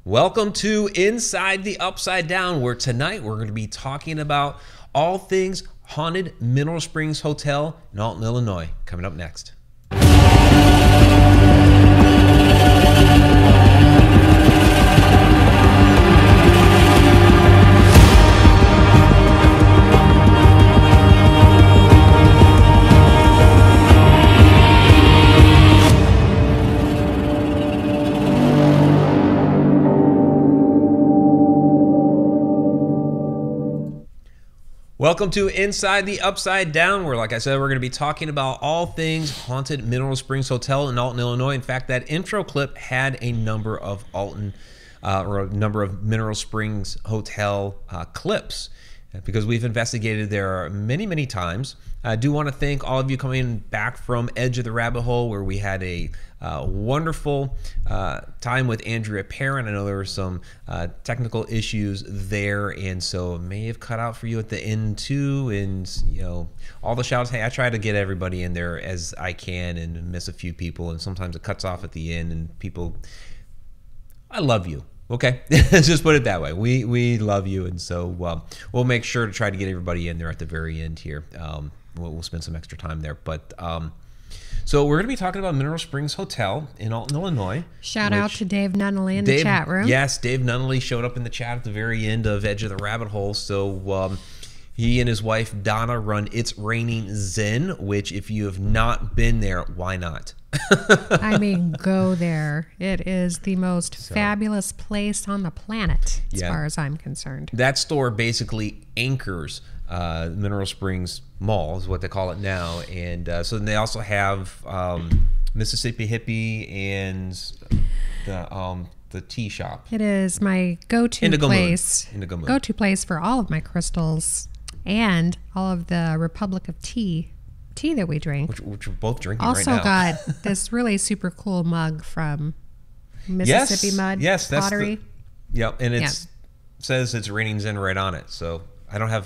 Welcome to Inside the Upside Down, where tonight we're going to be talking about all things haunted Mineral Springs Hotel in Alton, Illinois. Coming up next. Welcome to Inside the Upside Down, where, like I said, we're going to be talking about all things haunted Mineral Springs Hotel in Alton, Illinois. In fact, that intro clip had a number of Mineral Springs Hotel clips because we've investigated there many, many times. I do want to thank all of you coming back from Edge of the Rabbit Hole, where we had a wonderful time with Andrea Perrin. I know there were some technical issues there, and so it may have cut out for you at the end too. And you know, all the shouts. Hey, I try to get everybody in there as I can, and miss a few people. And sometimes it cuts off at the end, and people. I love you. Okay, let's just put it that way. We love you, and so we'll make sure to try to get everybody in there at the very end here. We'll spend some extra time there, but so we're going to be talking about Mineral Springs Hotel in Alton, Illinois. Shout out to Dave Nunnally in the chat room. Yes, Dave Nunnally showed up in the chat at the very end of Edge of the Rabbit Hole. So he and his wife Donna run It's Raining Zen, which if you have not been there, why not? I mean, go there. It is the most fabulous place on the planet, as far as I'm concerned. That store basically anchors Mineral Springs Mall, is what they call it now. And so they also have Mississippi Hippie and the tea shop. It is my go-to place for all of my crystals and all of the Republic of Tea that we drink. Which we're both drinking right now. Also got this really super cool mug from Mississippi Mud Pottery. And it says It's Raining Zen right on it. So I don't have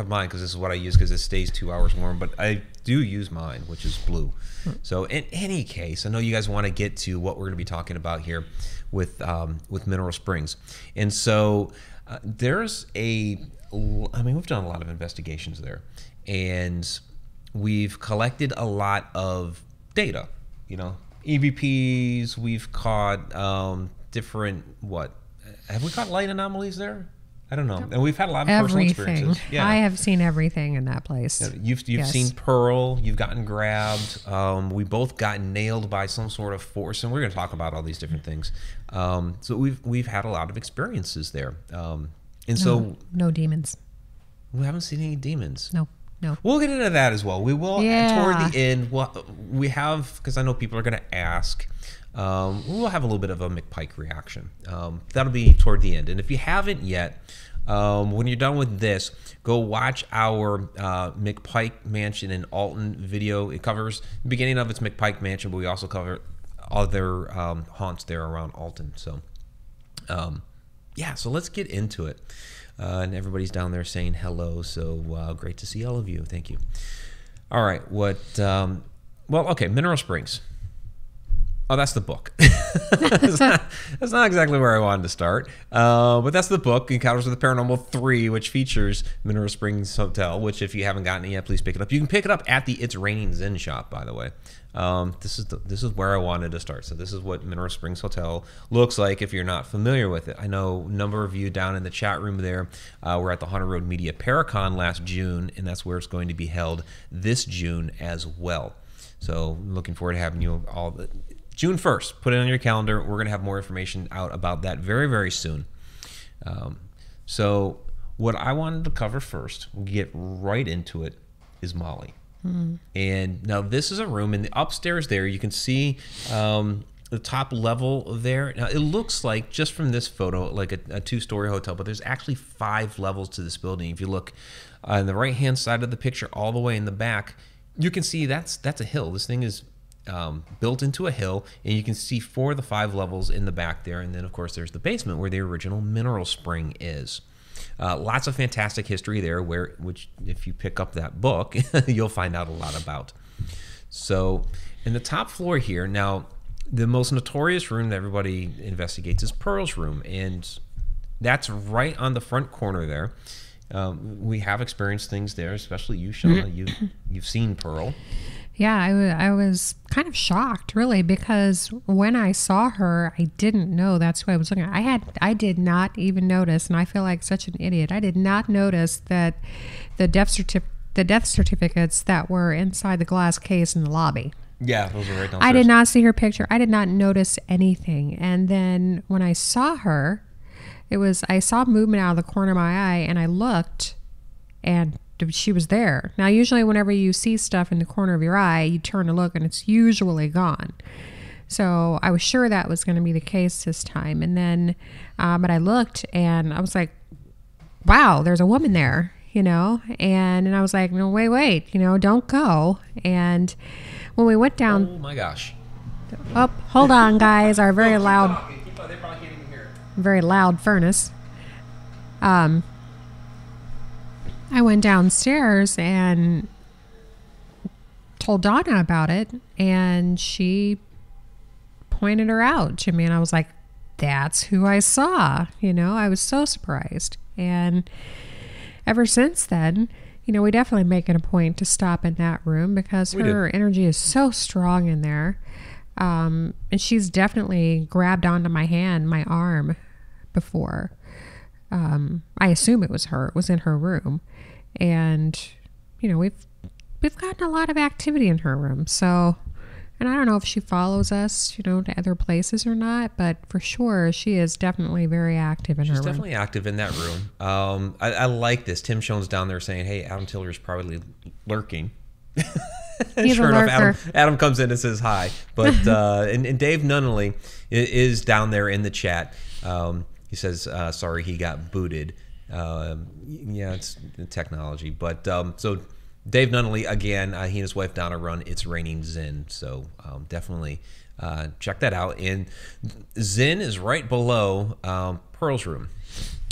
mine because this is what I use because it stays 2 hours warm, but I do use mine, which is blue. So in any case, I know you guys want to get to what we're going to be talking about here with Mineral Springs. And so we've done a lot of investigations there, and we've collected a lot of data, EVPs. We've caught different, have we caught light anomalies there? I don't know. And we've had a lot of personal experiences. Yeah. I have seen everything in that place. You've seen Pearl. You've gotten grabbed. We both got nailed by some sort of force, and we're going to talk about all these different things. So we've had a lot of experiences there. No demons. We haven't seen any demons. No. We'll get into that as well. We will toward the end. We have, because I know people are going to ask. We'll have a little bit of a Mcpike reaction. That'll be toward the end. And if you haven't yet, when you're done with this, go watch our Mcpike Mansion in Alton video. It covers the beginning of its Mcpike Mansion, but we also cover other haunts there around Alton. So, so let's get into it. And everybody's down there saying hello, so great to see all of you. Thank you. All right, Mineral Springs. Oh, that's the book. that's not exactly where I wanted to start, but that's the book, Encounters with the Paranormal 3, which features Mineral Springs Hotel, which if you haven't gotten it yet, please pick it up. You can pick it up at the It's Raining Zen shop, by the way. This is where I wanted to start. So this is what Mineral Springs Hotel looks like if you're not familiar with it. I know a number of you down in the chat room there were at the Haunted Road Media Paracon last June, and that's where it's going to be held this June as well. So looking forward to having you all. June 1st, put it on your calendar. We're going to have more information out about that very, very soon. So what I wanted to cover first, we'll get right into it, is Molly. And now this is a room in the upstairs there. You can see the top level there. Now it looks like, just from this photo, like a two-story hotel, but there's actually 5 levels to this building. If you look on the right-hand side of the picture all the way in the back, you can see that's a hill. This thing is built into a hill, and you can see 4 of the 5 levels in the back there. And then, of course, there's the basement where the original mineral spring is. Lots of fantastic history there, which if you pick up that book, you'll find out a lot about. So in the top floor here, now The most notorious room that everybody investigates is Pearl's room, and that's right on the front corner there. We have experienced things there, especially you, Shana. You've seen Pearl. Yeah, I was kind of shocked, really, because when I saw her, I didn't know that's who I was looking at. I did not even notice, and I feel like such an idiot. I did not notice that the death certificates that were inside the glass case in the lobby. Yeah, those were right downstairs. I did not see her picture. I did not notice anything. And then when I saw her, I saw movement out of the corner of my eye, and I looked, and she was there. Now, usually whenever you see stuff in the corner of your eye, you turn to look and it's usually gone. So I was sure that was going to be the case this time. And then, but I looked and I was like, wow, there's a woman there, and I was like, no, wait, don't go. And when we went down, oh my gosh. Oh, hold on, guys. Our very loud, very loud furnace. I went downstairs and told Donna about it, and she pointed her out to me, and I was like, that's who I saw. I was so surprised. And ever since then, we definitely make it a point to stop in that room because her energy is so strong in there. And she's definitely grabbed onto my arm before. I assume it was her. It was in her room. And, we've gotten a lot of activity in her room. So, and I don't know if she follows us, to other places or not, but for sure, she is definitely very active in her room. She's definitely active in that room. I like this. Tim Schoen's down there saying, hey, Adam Tiller's probably lurking. He's sure a lurker. enough, Adam comes in and says hi. But and Dave Nunnally is down there in the chat. He says, sorry, he got booted. Yeah, it's technology. But so Dave Nunnally, again, he and his wife Donna run It's Raining Zen. So definitely check that out. And Zen is right below Pearl's room.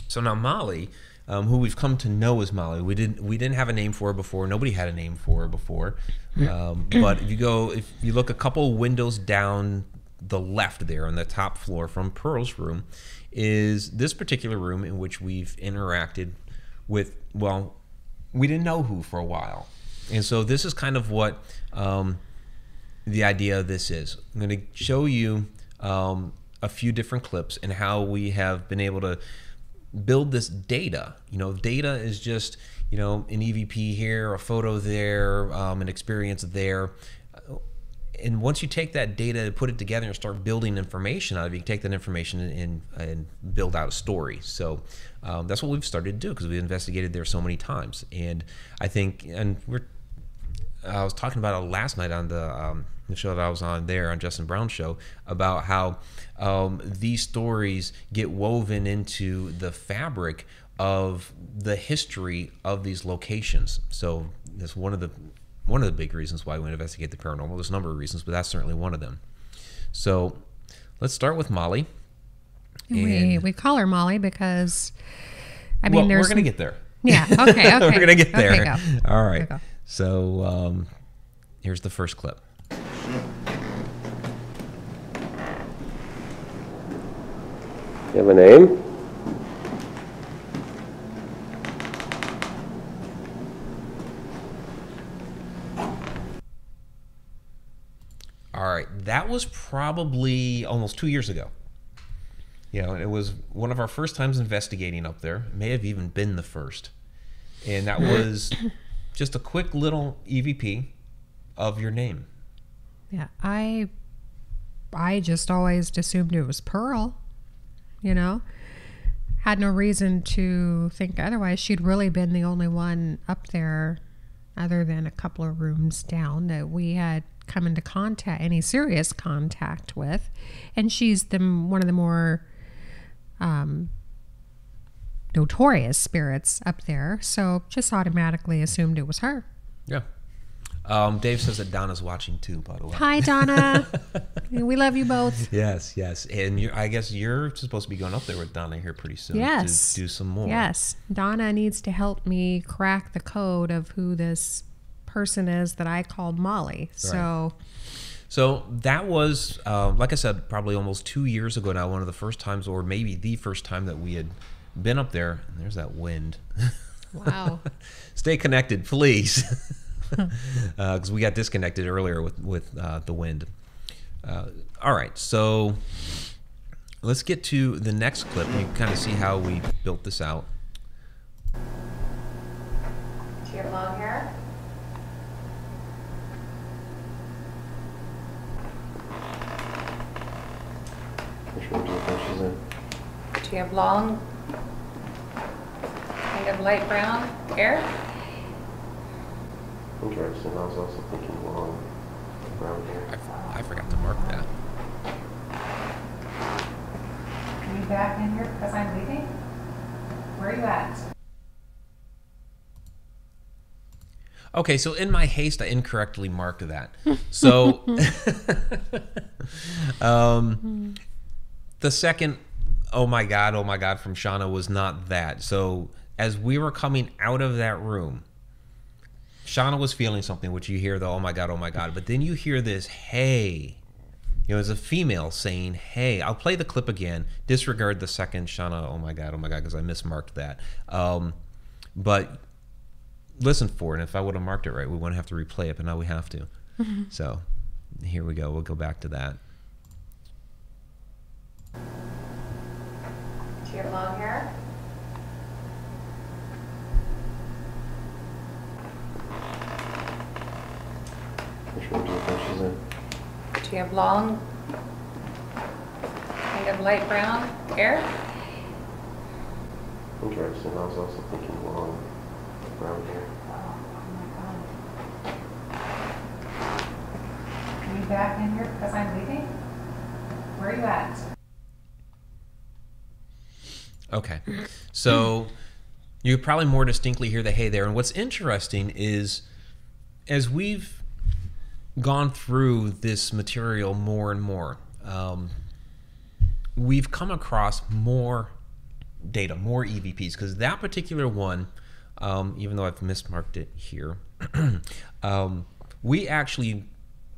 So now Molly, who we've come to know as Molly, we didn't have a name for her before. Nobody had a name for her before. But if you look a couple windows down the left there on the top floor from Pearl's room, is this particular room in which we've interacted with, well, we didn't know who for a while. And so this is kind of what the idea of this is. I'm going to show you a few different clips and how we have been able to build this data. Data is just, an EVP here, a photo there, an experience there. And once you take that data, put it together, and start building information out of it, you can take that information and build out a story. So that's what we've started to do because we've investigated there so many times. And I think, I was talking about it last night on the show that I was on there on Justin Brown's show about how these stories get woven into the fabric of the history of these locations. So that's one of the big reasons why we investigate the paranormal. There's a number of reasons, but that's certainly one of them. So let's start with Molly. We call her Molly because, we're going to get there. Yeah, okay. We're going to get there. Okay, go. All right. Go. So here's the first clip. You have a name? All right, that was probably almost 2 years ago. It was one of our first times investigating up there. It may have even been the first. And that was just a quick little EVP of your name. Yeah, I just always assumed it was Pearl, Had no reason to think otherwise. She'd really been the only one up there other than a couple of rooms down that we had come into any serious contact with, and she's one of the more notorious spirits up there, so just automatically assumed it was her. Yeah. Dave says that Donna's watching too, by the way. Hi, Donna. We love you both. Yes. And I guess you're supposed to be going up there with Donna here pretty soon to do some more. Yes. Donna needs to help me crack the code of who this person is that I called Molly. So So that was, like I said, probably almost 2 years ago now, one of the first times, or maybe the first time that we had been up there. And there's that wind. Wow. Stay connected, please. Because we got disconnected earlier with the wind. All right, so let's get to the next clip. You can kind of see how we built this out. Do you have long hair? Which room do you think she's in? Do you have long, kind of light brown hair? Interesting. I was also thinking long brown hair. I forgot to mark that. Are you back in here because I'm leaving? Where are you at? Okay, so in my haste, I incorrectly marked that. So the second, oh my God, from Shana was not that. So as we were coming out of that room, Shana was feeling something, which you hear the, oh my God. But then you hear this, hey. You know, as a female saying, hey. I'll play the clip again. Disregard the second Shana, oh my God, because I mismarked that. But listen for it. And if I would have marked it right, we wouldn't have to replay it, but now we have to. So here we go. We'll go back to that. Do you have long hair? Which room do you think she's in? Do you have long, kind of light brown hair? Interesting. I was also thinking long brown hair. Oh my God. Are you back in here because I'm leaving? Where are you at? Okay. So you could probably more distinctly hear the hey there. And what's interesting is as we've gone through this material more and more, we've come across more data, more EVPs, because that particular one, even though I've mismarked it here, we actually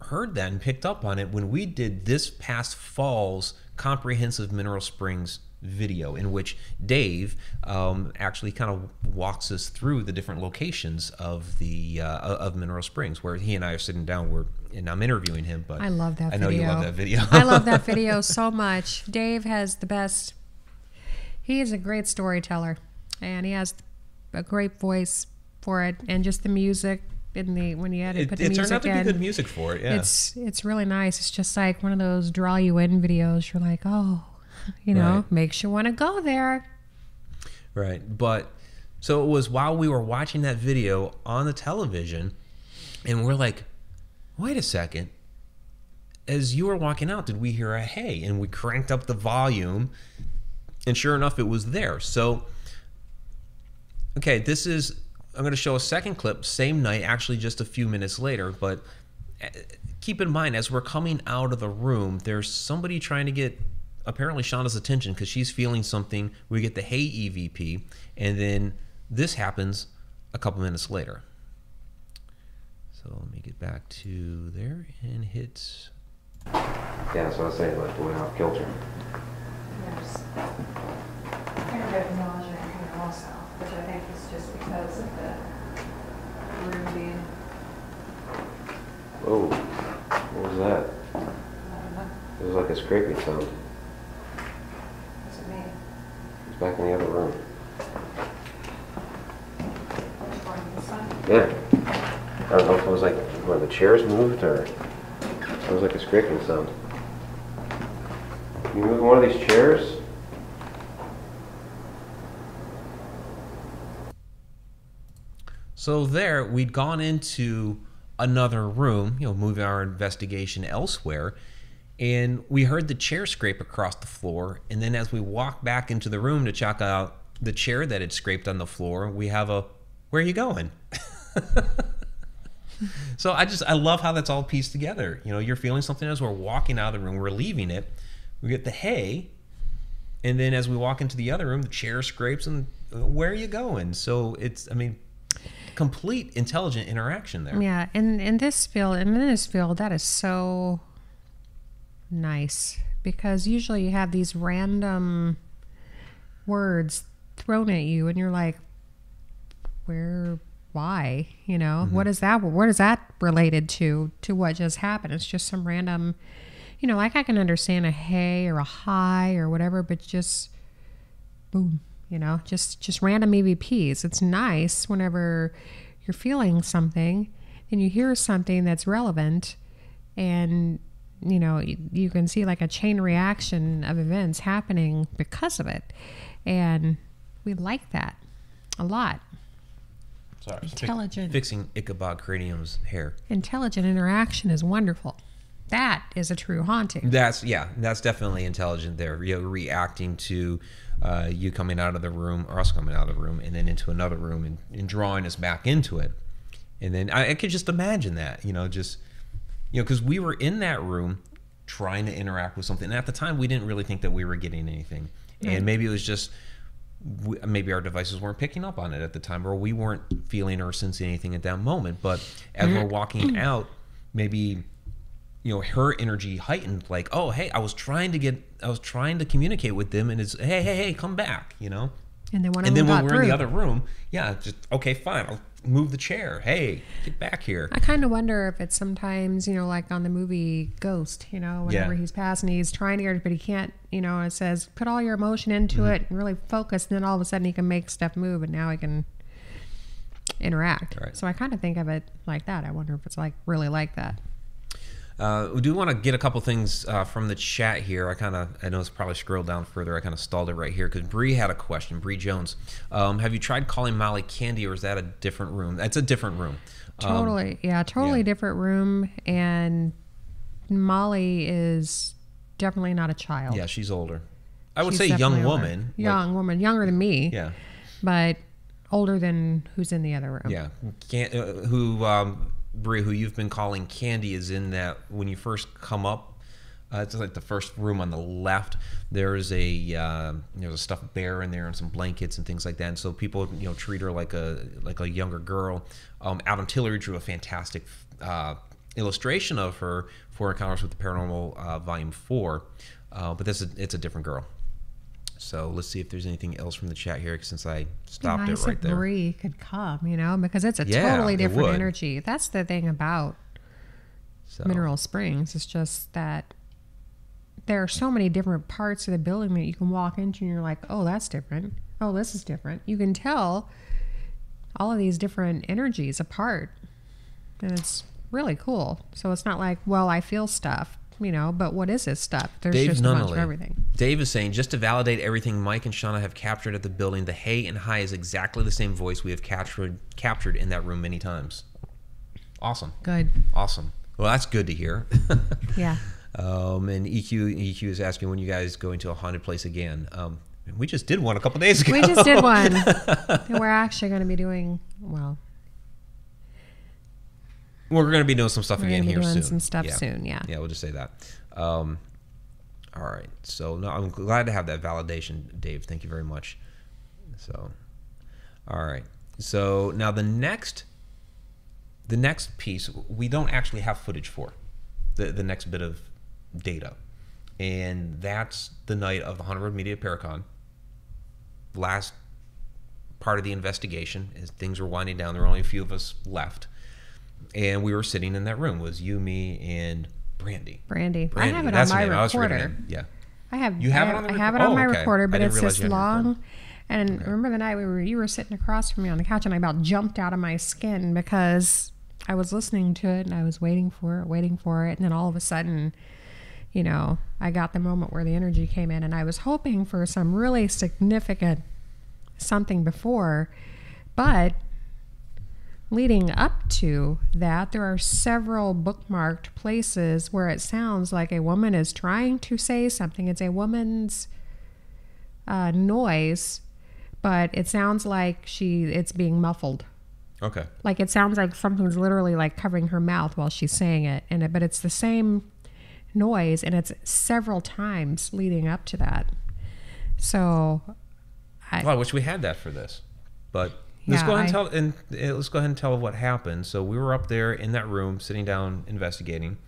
heard that and picked up on it when we did this past fall's comprehensive Mineral Springs video, in which Dave actually kind of walks us through the different locations of the of Mineral Springs, where he and I are sitting down. And I'm interviewing him, but I love that video. I know you love that video. I love that video so much. Dave has the best. He is a great storyteller, and he has a great voice for it, and just the music in the when you had to put the music in. It turned out to be good music for it. Yeah, it's really nice. It's just like one of those draw you in videos. You're like, oh, you know, right. Makes you want to go there. Right, but so it was while we were watching that video on the television, and we're like, wait a second. As you were walking out, did we hear a hey? And we cranked up the volume, and sure enough, it was there. So, okay, I'm going to show a second clip, same night, actually just a few minutes later, but keep in mind, as we're coming out of the room, there's somebody trying to get, apparently, Shauna's attention, because she's feeling something. We get the hey EVP, and then this happens a couple minutes later. So let me get back to there and hit. Yeah, that's what I was saying, like going off kilter. There's a bit of nausea in here also, which I think is just because of the room being. Whoa, what was that? I don't know. It was like a scraping sound. What's it mean? It's back in the other room. Which one? This one? Yeah. I don't know if it was like where the chairs moved or it was like a scraping sound. You move one of these chairs? So there, we'd gone into another room, moving our investigation elsewhere, and we heard the chair scrape across the floor. And then as we walked back into the room to check out the chair that had scraped on the floor, we have a, where are you going? So I love how that's all pieced together. You're feeling something as we're walking out of the room, we're leaving it, we get the hey, and then as we walk into the other room, the chair scrapes, and where are you going? So complete intelligent interaction there. Yeah, and in this field, that is so nice, because usually you have these random words thrown at you, and you're like, why? You know, what is that? What is that related to what just happened? It's just some random, you know, like I can understand a hey or a hi or whatever, but just boom, you know, just random EVPs. It's nice whenever you're feeling something and you hear something that's relevant, and you know, you can see like a chain reaction of events happening because of it. And we like that a lot. Sorry, Intelligent. Fixing Ichabod Cranium's hair. Intelligent interaction is wonderful. That is a true haunting. That's definitely intelligent there. You know, reacting to you coming out of the room, or us coming out of the room, and then into another room, and drawing us back into it. And then I could just imagine that, you know, just, you know, because we were in that room trying to interact with something. And at the time, we didn't really think that we were getting anything. Right. And maybe it was just, maybe our devices weren't picking up on it at the time, or we weren't feeling or sensing anything at that moment. But as we're walking out, maybe, you know, her energy heightened, like, oh, hey, I was trying to communicate with them, and it's, hey, come back, you know? And then when we're in the other room, yeah, just, okay, fine, I'll move the chair. Hey, get back here. I kind of wonder if it's sometimes, you know, like on the movie Ghost, you know, whenever he's passing, he's trying to get, but he can't, you know, it says, put all your emotion into it and really focus. And then all of a sudden he can make stuff move, and now he can interact. Right. So I kind of think of it like that. I wonder if it's like really like that. We do want to get a couple things from the chat here. I know it's probably scrolled down further. I kind of stalled it right here because Bree had a question. Bree Jones, have you tried calling Molly Candy, or is that a different room? That's a different room. Totally different room. And Molly is definitely not a child. Yeah, she's older. I would say young woman. Young woman, younger than me. Yeah. But older than who's in the other room. Yeah. Brie, who you've been calling Candy, is in that when you first come up. It's like the first room on the left. There's a stuffed bear in there and some blankets and things like that. And so people, you know, treat her like a younger girl. Adam Tillery drew a fantastic illustration of her for Encounters with the Paranormal Volume 4. But it's a different girl. So let's see if there's anything else from the chat here, since I stopped it right there. Bree could come, you know, because it's a totally different energy. That's the thing about Mineral Springs. It's just that there are so many different parts of the building that you can walk into, and you're like, oh, that's different. Oh, this is different. You can tell all of these different energies apart, and it's really cool. So it's not like, well, I feel stuff, you know, but what is this stuff? There's Dave just a bunch of everything. Dave is saying, just to validate everything Mike and Shana have captured at the building, the hey and hi is exactly the same voice we have captured in that room many times. Awesome. Good. Awesome. Well, that's good to hear. Yeah. And EQ is asking when you guys go into a haunted place again. We just did one a couple days ago. We just did one. And we're actually going to be doing, we're going to be doing some stuff again here soon. We're doing some stuff soon, yeah. Yeah, we'll just say that. All right. So, no, I'm glad to have that validation, Dave. Thank you very much. So, all right. So, now the next piece, we don't actually have footage for. The next bit of data. And that's the night of the Haunted Road Media Paracon. Last part of the investigation, as things were winding down. There were only a few of us left. And we were sitting in that room. It was you, me, and Brandy. I have it on my recorder. Yeah. I have it on my recorder, but it's this long. And remember the night you were sitting across from me on the couch, and I about jumped out of my skin because I was listening to it and I was waiting for it. And then all of a sudden, you know, I got the moment where the energy came in, and I was hoping for some really significant something before, but leading up to that, there are several bookmarked places where it sounds like a woman is trying to say something. It's a woman's noise, but it sounds like it's being muffled. Okay. Like it sounds like something's literally like covering her mouth while she's saying it, but it's the same noise, and it's several times leading up to that. So I wish we had that for this, but Let's go ahead and tell what happened. So we were up there in that room, sitting down, investigating.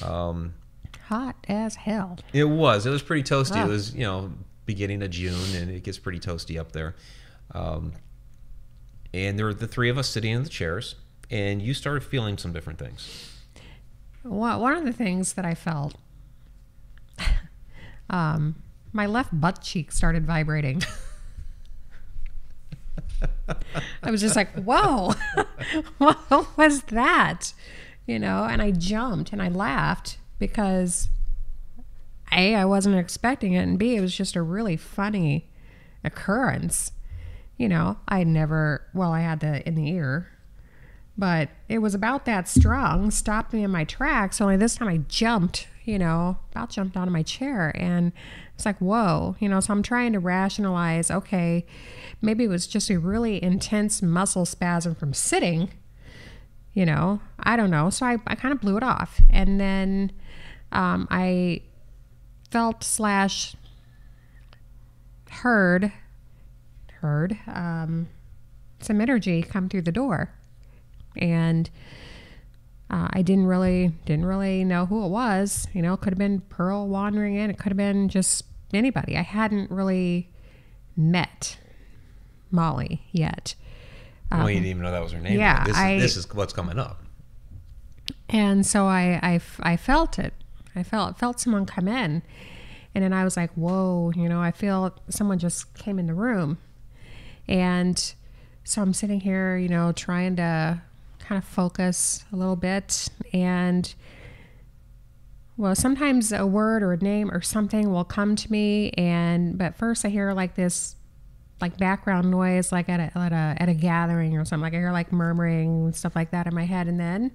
Hot as hell. It was pretty toasty. Oh. It was, beginning of June, and it gets pretty toasty up there. And there were the three of us sitting in the chairs, and you started feeling some different things. Well, one of the things that I felt, my left butt cheek started vibrating. I was just like, whoa, what was that? And I jumped and I laughed because A, I wasn't expecting it, and B, it was just a really funny occurrence. I had the in the ear, but it was about that strong, stopped me in my tracks. Only this time I jumped, about jumped out of my chair, and it's like, whoa, so I'm trying to rationalize, okay, maybe it was just a really intense muscle spasm from sitting, I don't know. So I kind of blew it off. And then I felt / heard some energy come through the door. And I didn't really know who it was. It could have been Pearl wandering in. It could have been just anybody. I hadn't really met Molly yet. You didn't even know that was her name. Yeah, this is what's coming up. And so I felt it. I felt someone come in, and then I was like, whoa, I feel someone just came in the room. And so I'm sitting here, trying to kind of focus a little bit. And well, sometimes a word or a name or something will come to me. But first I hear like this, like background noise, like at a gathering or something. Like I hear like murmuring and stuff like that in my head. And then,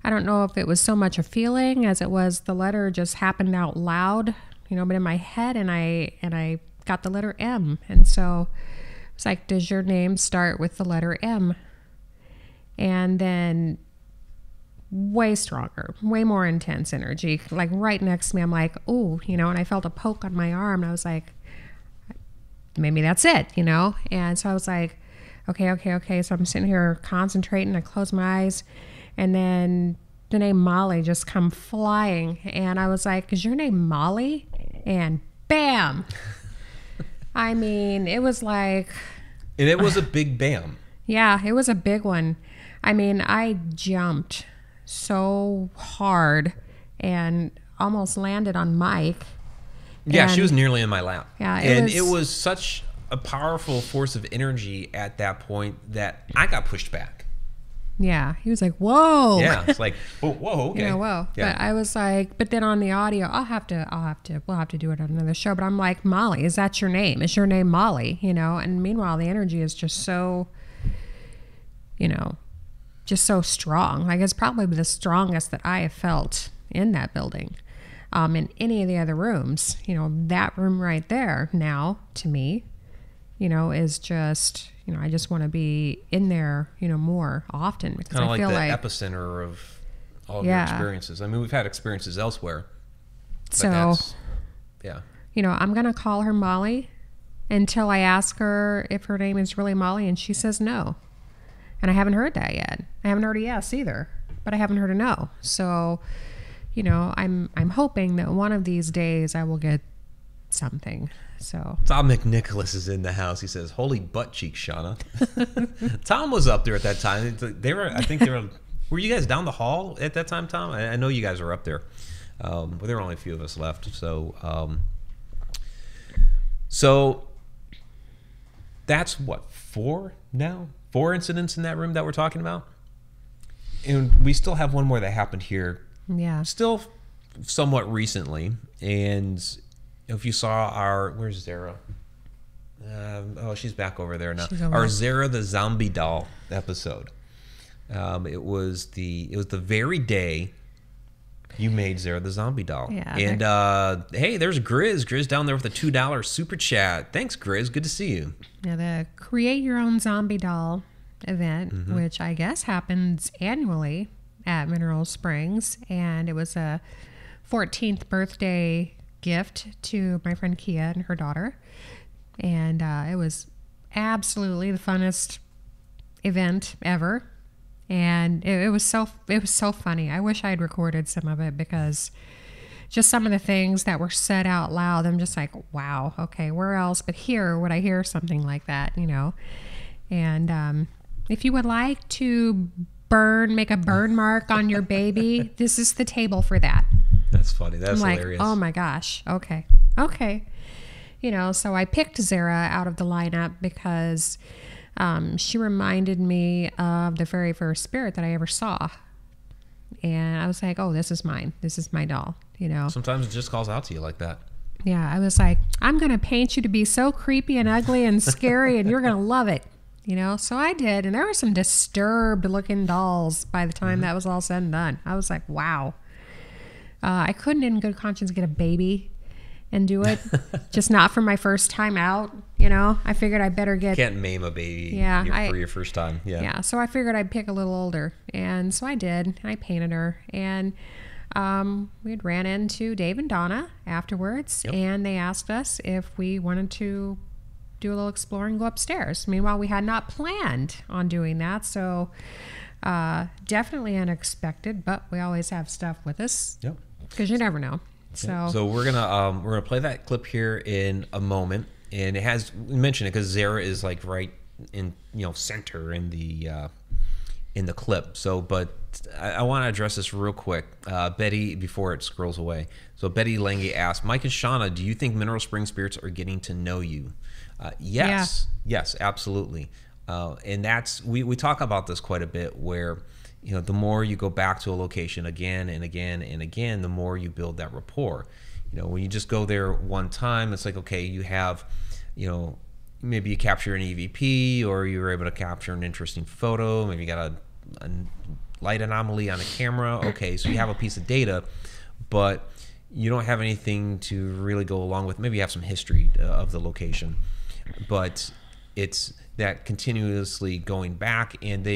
I don't know if it was so much a feeling as it was the letter just happened out loud, but in my head, and I got the letter M. And so it's like, does your name start with the letter M? And then way stronger, way more intense energy, like right next to me. I'm like, oh, and I felt a poke on my arm, and I was like, maybe that's it, And so I was like, okay. So I'm sitting here concentrating. I close my eyes, and then the name Molly just come flying. And I was like, is your name Molly? And bam. I mean, it was like... And it was a big bam. Yeah, it was a big one. I mean, I jumped so hard and almost landed on Mike. Yeah, she was nearly in my lap. Yeah, it was such a powerful force of energy at that point that I got pushed back. Yeah, he was like, whoa. Yeah, it's like, whoa, okay. Whoa. Yeah. But I was like, but then on the audio, we'll have to do it on another show. But I'm like, Molly, is that your name? Is your name Molly? And meanwhile, the energy is just so, just so strong. Like it's probably the strongest that I have felt in that building. In any of the other rooms, that room right there now to me, is just, I just want to be in there, more often because kind of I feel like the epicenter of all of your experiences. I mean, we've had experiences elsewhere. So, I'm going to call her Molly until I ask her if her name is really Molly, and she says no. And I haven't heard that yet. I haven't heard a yes either, but I haven't heard a no. So, I'm hoping that one of these days I will get something. So Tom McNicholas is in the house. He says, "Holy butt cheek, Shana." Tom was up there at that time. Were you guys down the hall at that time, Tom? I know you guys were up there. But there were only a few of us left. So that's what, 4 now? 4 incidents in that room that we're talking about? And we still have one more that happened here. Yeah. Still somewhat recently. And if you saw where's Zara? She's back over there now. Our Zara the Zombie Doll episode. It was the very day you made Zara the Zombie Doll. Yeah. And hey, there's Grizz. Grizz down there with a $2 super chat. Thanks, Grizz. Good to see you. Yeah, the Create Your Own Zombie Doll event, which I guess happens annually at Mineral Springs, and it was a 14th birthday gift to my friend Kia and her daughter, and it was absolutely the funnest event ever. And it was so funny. I wish I had recorded some of it, because just some of the things that were said out loud, I'm just like, wow, okay, where else but here would I hear something like that, you know? And if you would like to make a burn mark on your baby, this is the table for that. That's funny. That's I'm hilarious. like, oh my gosh, okay. You know, so I picked Zara out of the lineup because she reminded me of the very first spirit that I ever saw. And I was like, oh, this is mine. This is my doll, you know. Sometimes it just calls out to you like that. Yeah, I was like, I'm going to paint you to be so creepy and ugly and scary, and you're going to love it, you know. So I did, and there were some disturbed looking dolls by the time that was all said and done. I was like, wow. I couldn't in good conscience get a baby and do it, just not for my first time out, you know. I figured I better get... Can't maim a baby for your first time. Yeah, so I figured I'd pick a little older, and so I did, and I painted her, and we had ran into Dave and Donna afterwards, and they asked us if we wanted to do a little exploring, go upstairs. Meanwhile, we had not planned on doing that, so definitely unexpected, but we always have stuff with us, because you never know. So we're gonna play that clip here in a moment, and it has, we mentioned it because Zara is like right in, you know, center in the clip. So, but I want to address this real quick. Betty, before it scrolls away. So Betty Lange asked, Mike and Shana, do you think Mineral Spring spirits are getting to know you? Yes, absolutely. And that's, we talk about this quite a bit, where, you know, the more you go back to a location again and again and again, the more you build that rapport. You know, when you just go there one time, it's like, okay, you have, you know, maybe you capture an EVP, or you were able to capture an interesting photo. Maybe you got a light anomaly on a camera. Okay, so you have a piece of data, but you don't have anything to really go along with. Maybe you have some history of the location, but it's that continuously going back, and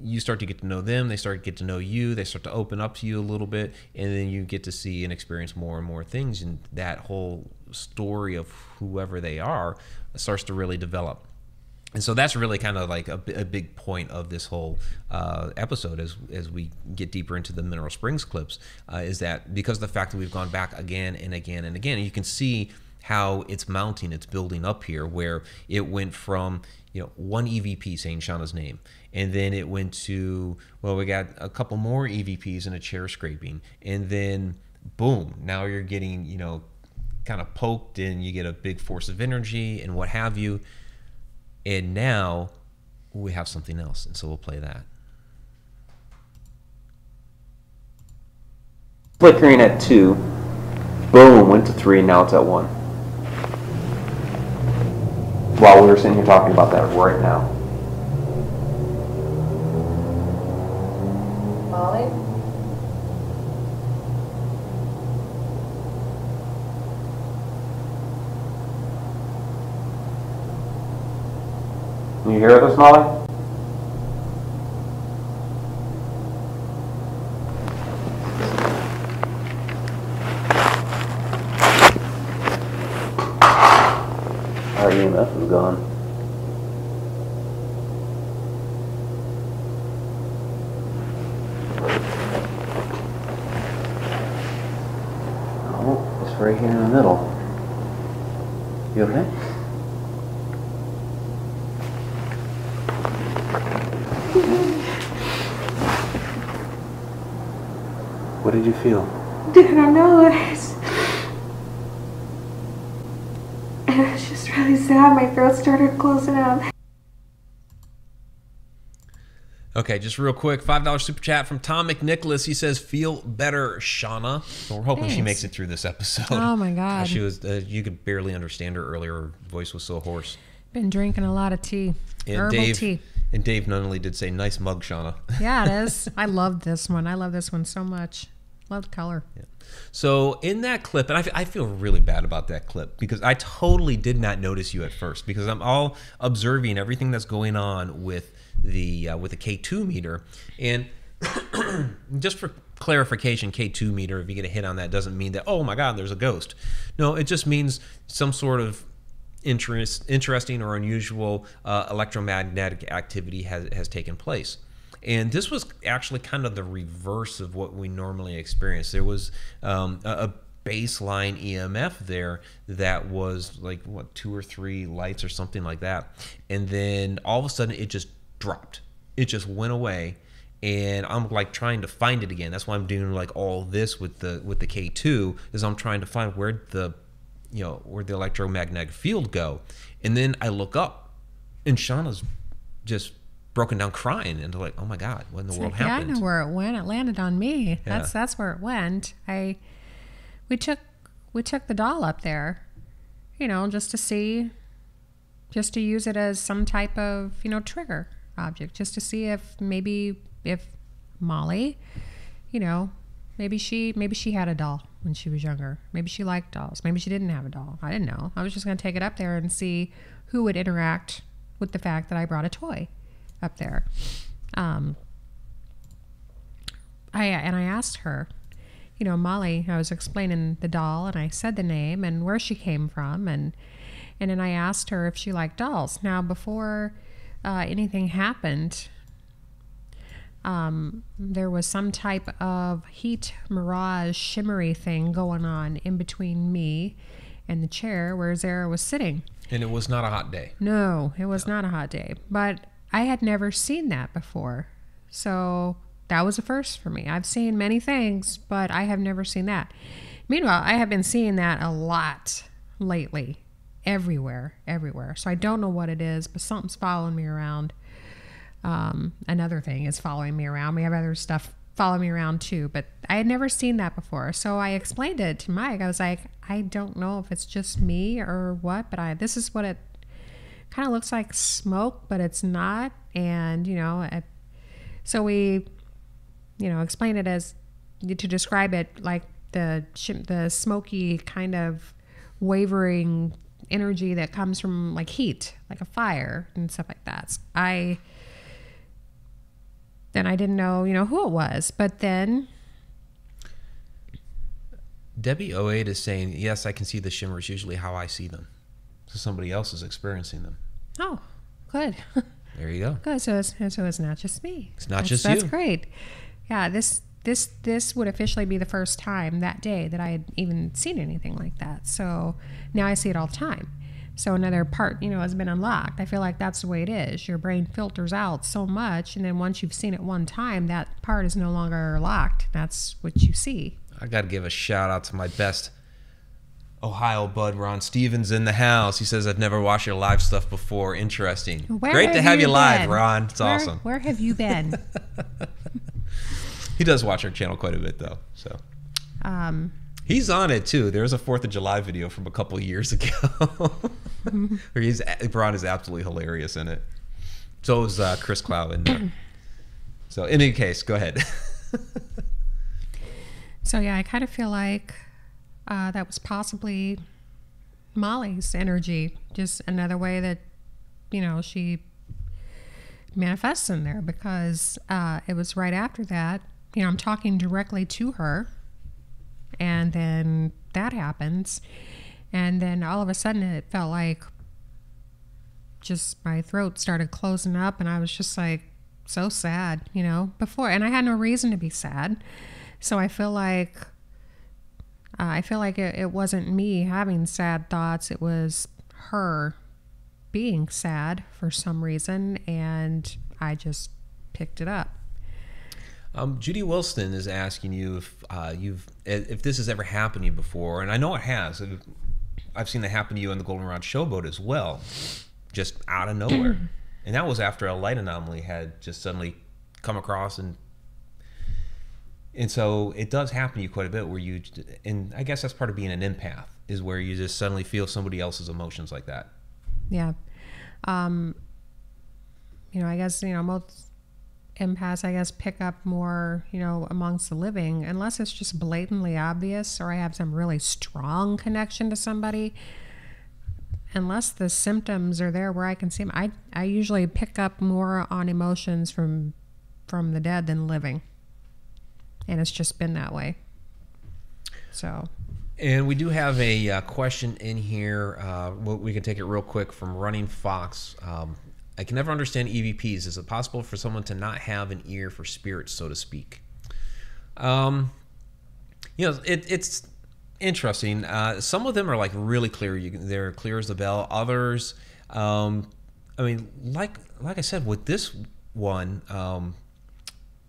you start to get to know them, they start to get to know you, they start to open up to you a little bit, and then you get to see and experience more and more things, and that whole story of whoever they are starts to really develop. And so that's really kind of like a big point of this whole episode as we get deeper into the Mineral Springs clips, is that because of the fact that we've gone back again and again and again, and you can see how it's mounting, it's building up here, where it went from, you know, one EVP saying Shauna's name, and then it went to, well, we got a couple more EVPs and a chair scraping, and then boom, now you're getting, you know, kind of poked, and you get a big force of energy and what have you, and now we have something else, and so we'll play that. Flickering at 2, boom, went to 3, now it's at 1. While we were sitting here talking about that right now. Molly? Can you hear this, Molly? Our EMF is gone. Oh, it's right here in the middle. You okay? What did you feel? I don't know. It was just really sad. My throat started closing up. Okay, just real quick, $5 super chat from Tom McNicholas. He says, "Feel better, Shana." So we're hoping she makes it through this episode. Oh my God, she was. You could barely understand her earlier. Her voice was so hoarse. Been drinking a lot of tea, herbal tea. And Dave Nunnally did say, "Nice mug, Shana." Yeah, it is. I love this one. I love this one so much. Love the color. Yeah. So in that clip, and I feel really bad about that clip, because I totally did not notice you at first, because I'm all observing everything that's going on with the K2 meter. And just for clarification, K2 meter, if you get a hit on that, doesn't mean that, oh my God, there's a ghost. No, it just means some sort of interesting or unusual electromagnetic activity has taken place. And this was actually kind of the reverse of what we normally experience. There was a baseline EMF there that was like, what, 2 or 3 lights or something like that. And then all of a sudden it just dropped. It just went away. And I'm like trying to find it again. That's why I'm doing like all this with the K2, is I'm trying to find where the electromagnetic field go. And then I look up and Shauna's just broken down crying and like, oh my God, what in the world happened? Yeah, I know where it went. It landed on me. Yeah. That's where it went. We took the doll up there, just to use it as some type of, trigger object, just to see if Molly, maybe she had a doll when she was younger. Maybe she liked dolls. Maybe she didn't have a doll. I didn't know. I was just going to take it up there and see who would interact with the fact that I brought a toy up there. I asked her, Molly, I was explaining the doll and I said the name and where she came from, and then I asked her if she liked dolls. Now, before anything happened, there was some type of heat mirage shimmery thing going on in between me and the chair where Zara was sitting. And it was not a hot day. No, it was not a hot day. But I had never seen that before. So that was a first for me. I've seen many things, but I have never seen that. Meanwhile, I have been seeing that a lot lately. Everywhere. So I don't know what it is, but something's following me around. Another thing is following me around. We have other stuff following me around too, but I had never seen that before. So I explained it to Mike. I was like, I don't know if it's just me or what, but this is what it kind of looks like, smoke, but it's not. And, so we, explained it as, to describe it like the smoky kind of wavering energy that comes from like heat, like a fire and stuff like that. So then I didn't know, who it was. But then Debbie 08 is saying, yes, I can see the shimmers, usually how I see them. So somebody else is experiencing them. Oh, good. There you go. Good. So it's not just me. It's not just you. That's great. Yeah, this would officially be the first time that day that I had even seen anything like that. So now I see it all the time. So another part, has been unlocked. I feel like that's the way it is. Your brain filters out so much, and then once you've seen it one time, that part is no longer locked. That's what you see. I got to give a shout out to my best Ohio bud, Ron Stevens, in the house. He says, I've never watched your live stuff before. Interesting. Great to have you live, Ron. It's awesome. Where have you been? He does watch our channel quite a bit, though. So he's on it, too. There's a 4th of July video from a couple of years ago where Ron is absolutely hilarious in it. So is Chris Clow in there. So in any case, go ahead. So, yeah, I kind of feel like that was possibly Molly's energy. Just another way that, she manifests in there, because it was right after that. I'm talking directly to her, and then that happens, and then all of a sudden it felt like just my throat started closing up, and I was just like so sad, before, and I had no reason to be sad. So I feel like it wasn't me having sad thoughts. It was her being sad for some reason, and I just picked it up. Judy Wilson is asking you if this has ever happened to you before, and I know it has. I've seen it happen to you on the Goldenrod Showboat as well, just out of nowhere, and that was after a light anomaly had just suddenly come across, and so it does happen to you quite a bit, where and I guess that's part of being an empath, is where you just suddenly feel somebody else's emotions like that. Yeah. I guess, most empaths, pick up more, amongst the living, unless it's just blatantly obvious or I have some really strong connection to somebody. Unless the symptoms are there where I can see them, I usually pick up more on emotions from the dead than living. And it's just been that way. So. And we do have a question in here. We can take it real quick from Running Fox. I can never understand EVPs. Is it possible for someone to not have an ear for spirits, so to speak? It's interesting. Some of them are like really clear. They're clear as the bell. Others, like I said, with this one,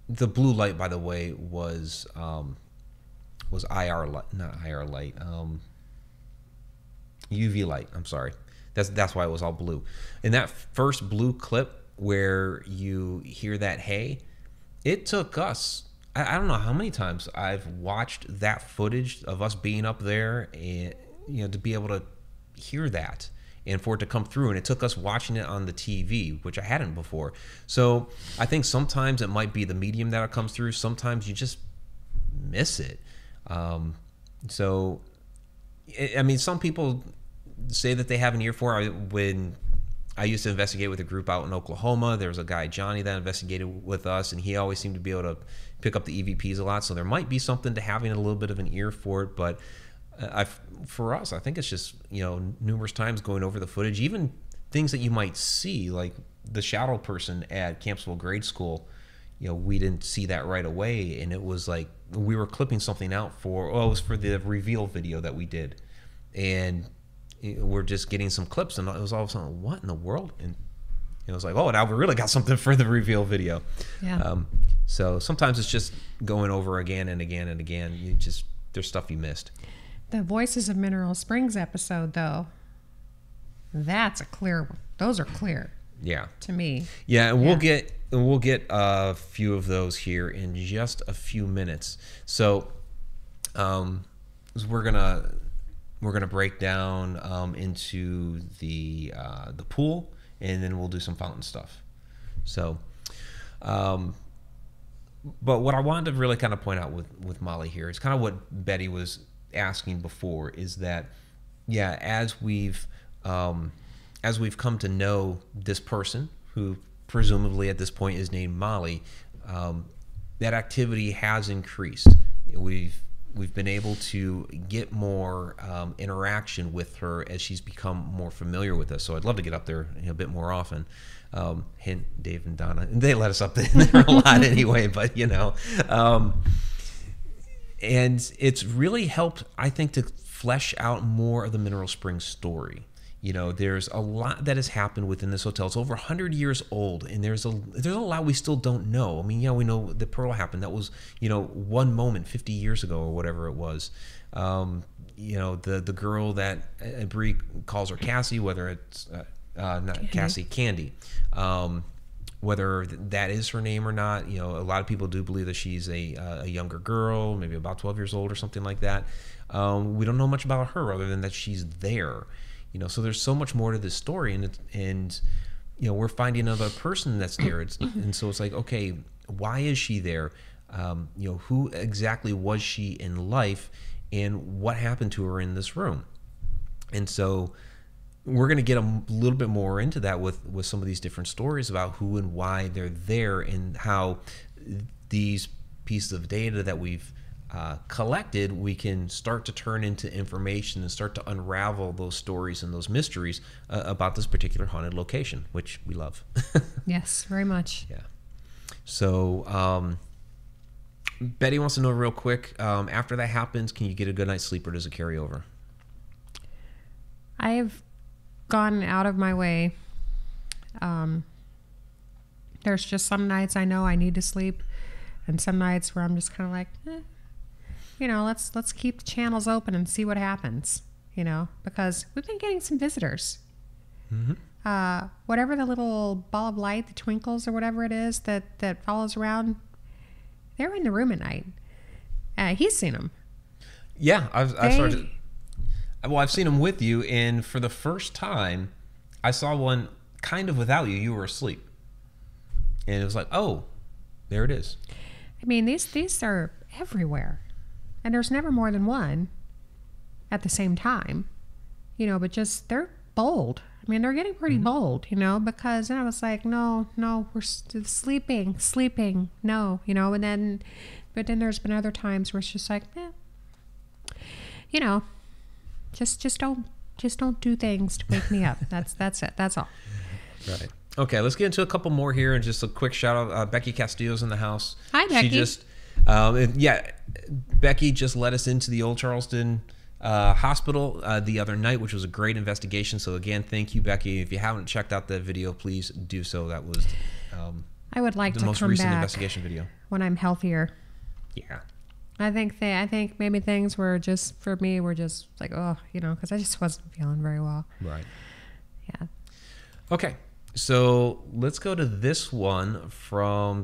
the blue light, by the way, was IR light, not IR light, UV light. I'm sorry. That's why it was all blue. In that first blue clip where you hear that hey, it took us, I don't know how many times I've watched that footage of us being up there and to be able to hear that and for it to come through, and it took us watching it on the TV, which I hadn't before. So I think sometimes it might be the medium that it comes through. Sometimes you just miss it. Some people say that they have an ear for it. When I used to investigate with a group out in Oklahoma, there was a guy, Johnny, that investigated with us, and he always seemed to be able to pick up the EVPs a lot. So there might be something to having a little bit of an ear for it, but for us, I think it's just numerous times going over the footage, even things that you might see, like the shadow person at Campbellsville Grade School. We didn't see that right away, and it was like we were clipping something out it was for the reveal video that we did, and we're just getting some clips, and it was all of a sudden, what in the world? And it was like, oh, now we really got something for the reveal video. Yeah. So sometimes it's just going over again and again and again. There's stuff you missed. The Voices of Mineral Springs episode, though, those are clear. Yeah. To me. Yeah, and we'll get a few of those here in just a few minutes. So, we're gonna break down into the pool, and then we'll do some fountain stuff. So, but what I wanted to really kind of point out with Molly here is kind of what Betty was asking before, is that as we've come to know this person, who presumably at this point is named Molly, that activity has increased. We've been able to get more interaction with her as she's become more familiar with us. So I'd love to get up there a bit more often. Hint, Dave and Donna, and they let us up there a lot anyway, but and it's really helped, I think, to flesh out more of the Mineral Springs story. There's a lot that has happened within this hotel. It's over 100 years old, and there's a lot we still don't know. I mean, we know the Pearl happened. That was, one moment 50 years ago or whatever it was. The girl that Bree calls her Cassie, whether it's not Candy. Cassie, Candy. Whether that is her name or not, a lot of people do believe that she's a younger girl, maybe about 12 years old or something like that. We don't know much about her other than that she's there. So there's so much more to this story, and we're finding another person that's there. And so it's like, okay, why is she there? Who exactly was she in life, and what happened to her in this room? And so we're going to get a little bit more into that with some of these different stories about who and why they're there, and how these pieces of data that we've collected, we can start to turn into information and start to unravel those stories and those mysteries about this particular haunted location, which we love. Yes, very much. Yeah. So Betty wants to know real quick, after that happens, can you get a good night's sleep, or does it carry over? I've gone out of my way. There's just some nights I know I need to sleep, and some nights where I'm just kind of like, let's keep the channels open and see what happens, because we've been getting some visitors. Mm-hmm. Whatever the little ball of light, the twinkles or whatever it is that follows around, they're in the room at night. He's seen them. Yeah, I've seen them with you, and for the first time, I saw one kind of without you. You were asleep, and it was like, oh, there it is. I mean, these are everywhere. And there's never more than one at the same time, but just, they're bold. I mean, they're getting pretty bold, because then I was like, no, we're sleeping, no, but then there's been other times where it's just like, you know, just don't do things to wake me up. That's it. That's all. Right. Okay, let's get into a couple more here, and just a quick shout out. Becky Castillo's in the house. Hi, Becky. She just, Becky just led us into the Old Charleston hospital the other night, which was a great investigation. So again, thank you, Becky. If you haven't checked out the video, please do so. That was I would like the to most come recent back investigation video. when I'm healthier. Yeah. I think maybe things were just, for me, were just like, oh, you know, because I just wasn't feeling very well. Right. Yeah. Okay. So let's go to this one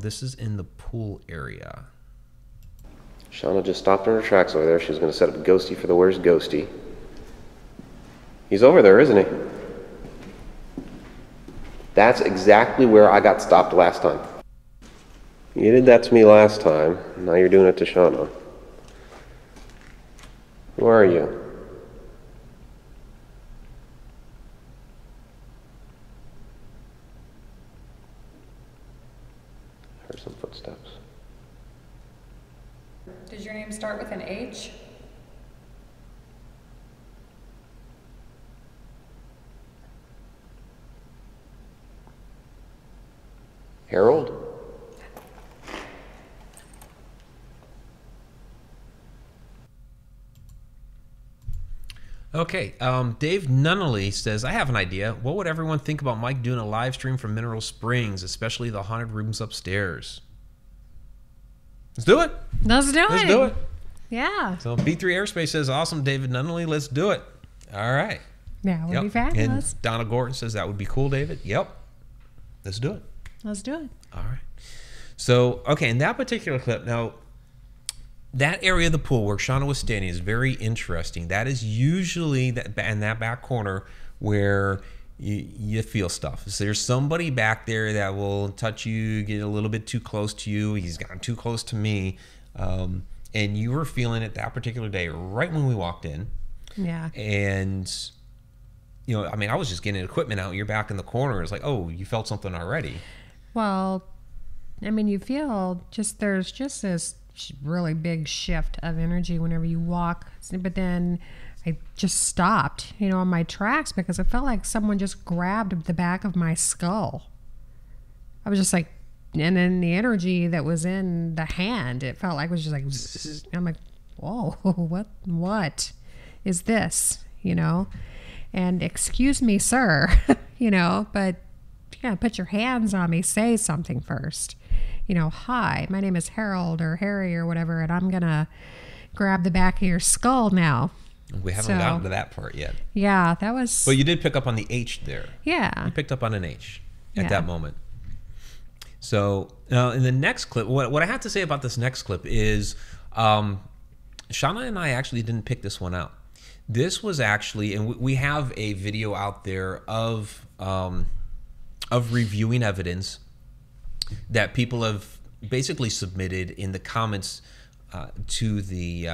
this is in the pool area. Shana just stopped in her tracks over there. She was going to set up a ghosty for the where's ghosty. He's over there, isn't he? That's exactly where I got stopped last time. You did that to me last time. Now you're doing it to Shana. Who are you? Heard some footsteps. Does your name start with an H? Harold? Okay, Dave Nunnally says, I have an idea. What would everyone think about Mike doing a live stream from Mineral Springs, especially the haunted rooms upstairs? Let's do it. Let's do Let's do it. Yeah. So B3 Airspace says, awesome, David Nunnally. Let's do it. All right. That would be fabulous. And Donna Gordon says, that would be cool, David. Yep. Let's do it. Let's do it. All right. So, okay, in that particular clip, now, that area of the pool where Shana was standing is very interesting. That is usually in that back corner where you feel stuff. So there's somebody back there that will touch you, get a little bit too close to you. He's gotten too close to me. And you were feeling it that particular day right when we walked in. Yeah. And, you know, I mean, I was just getting equipment out. You're back in the corner. It's like, oh, you felt something already. Well, I mean, you feel there's just this really big shift of energy whenever you walk. But then I just stopped, you know, on my tracks because it felt like someone just grabbed the back of my skull. I was just like, and then the energy that was in the hand, it felt like it was just like, zzz. I'm like, whoa, what is this, you know? And excuse me, sir, you know, but yeah, put your hands on me, say something first. You know, hi, my name is Harold or Harry or whatever, and I'm going to grab the back of your skull now. We haven't gotten to that part yet. Yeah, that was... But you did pick up on the H there. Yeah. You picked up on an H at that moment. So in the next clip, what I have to say about this next clip is Shana and I actually didn't pick this one out. This was actually, and we have a video out there of reviewing evidence that people have basically submitted in the comments to the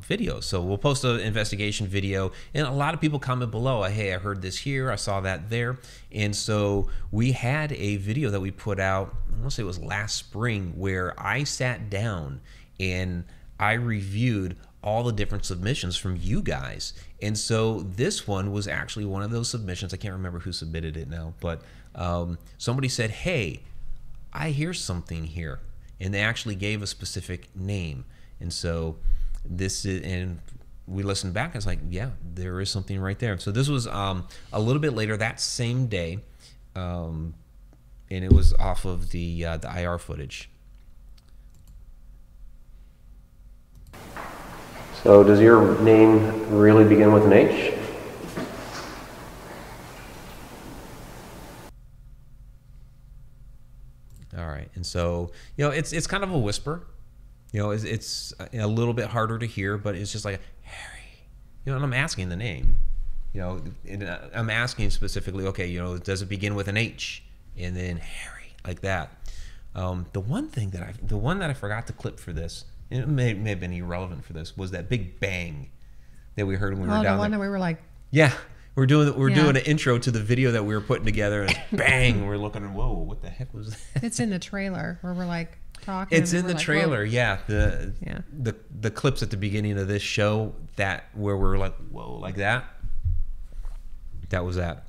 video. So we'll post an investigation video, and a lot of people comment below, hey, I heard this here, I saw that there. And so we had a video that we put out, I want to say it was last spring, where I sat down and I reviewed all the different submissions from you guys. And so this one was actually one of those submissions. I can't remember who submitted it now, but somebody said, hey, I hear something here. And they actually gave a specific name. And so this is, and we listened back, I was like, yeah, there is something right there. So this was a little bit later that same day. And it was off of the IR footage. So does your name really begin with an H? All right, and so, you know, it's kind of a whisper. You know, it's a little bit harder to hear, but it's just like, Harry. You know, and I'm asking the name. You know, and I'm asking specifically, okay, you know, does it begin with an H? And then Harry, like that. The one that I forgot to clip for this, and it may have been irrelevant for this, was that big bang that we heard when we were down there. The one that we were like, yeah. We're doing an intro to the video that we were putting together, and bang, we're looking, whoa, what the heck was that? It's in the trailer where we're like, talking. It's and in we're the like, trailer, whoa. yeah. Yeah. The clips at the beginning of this show that where we're like, whoa, like that. That was that.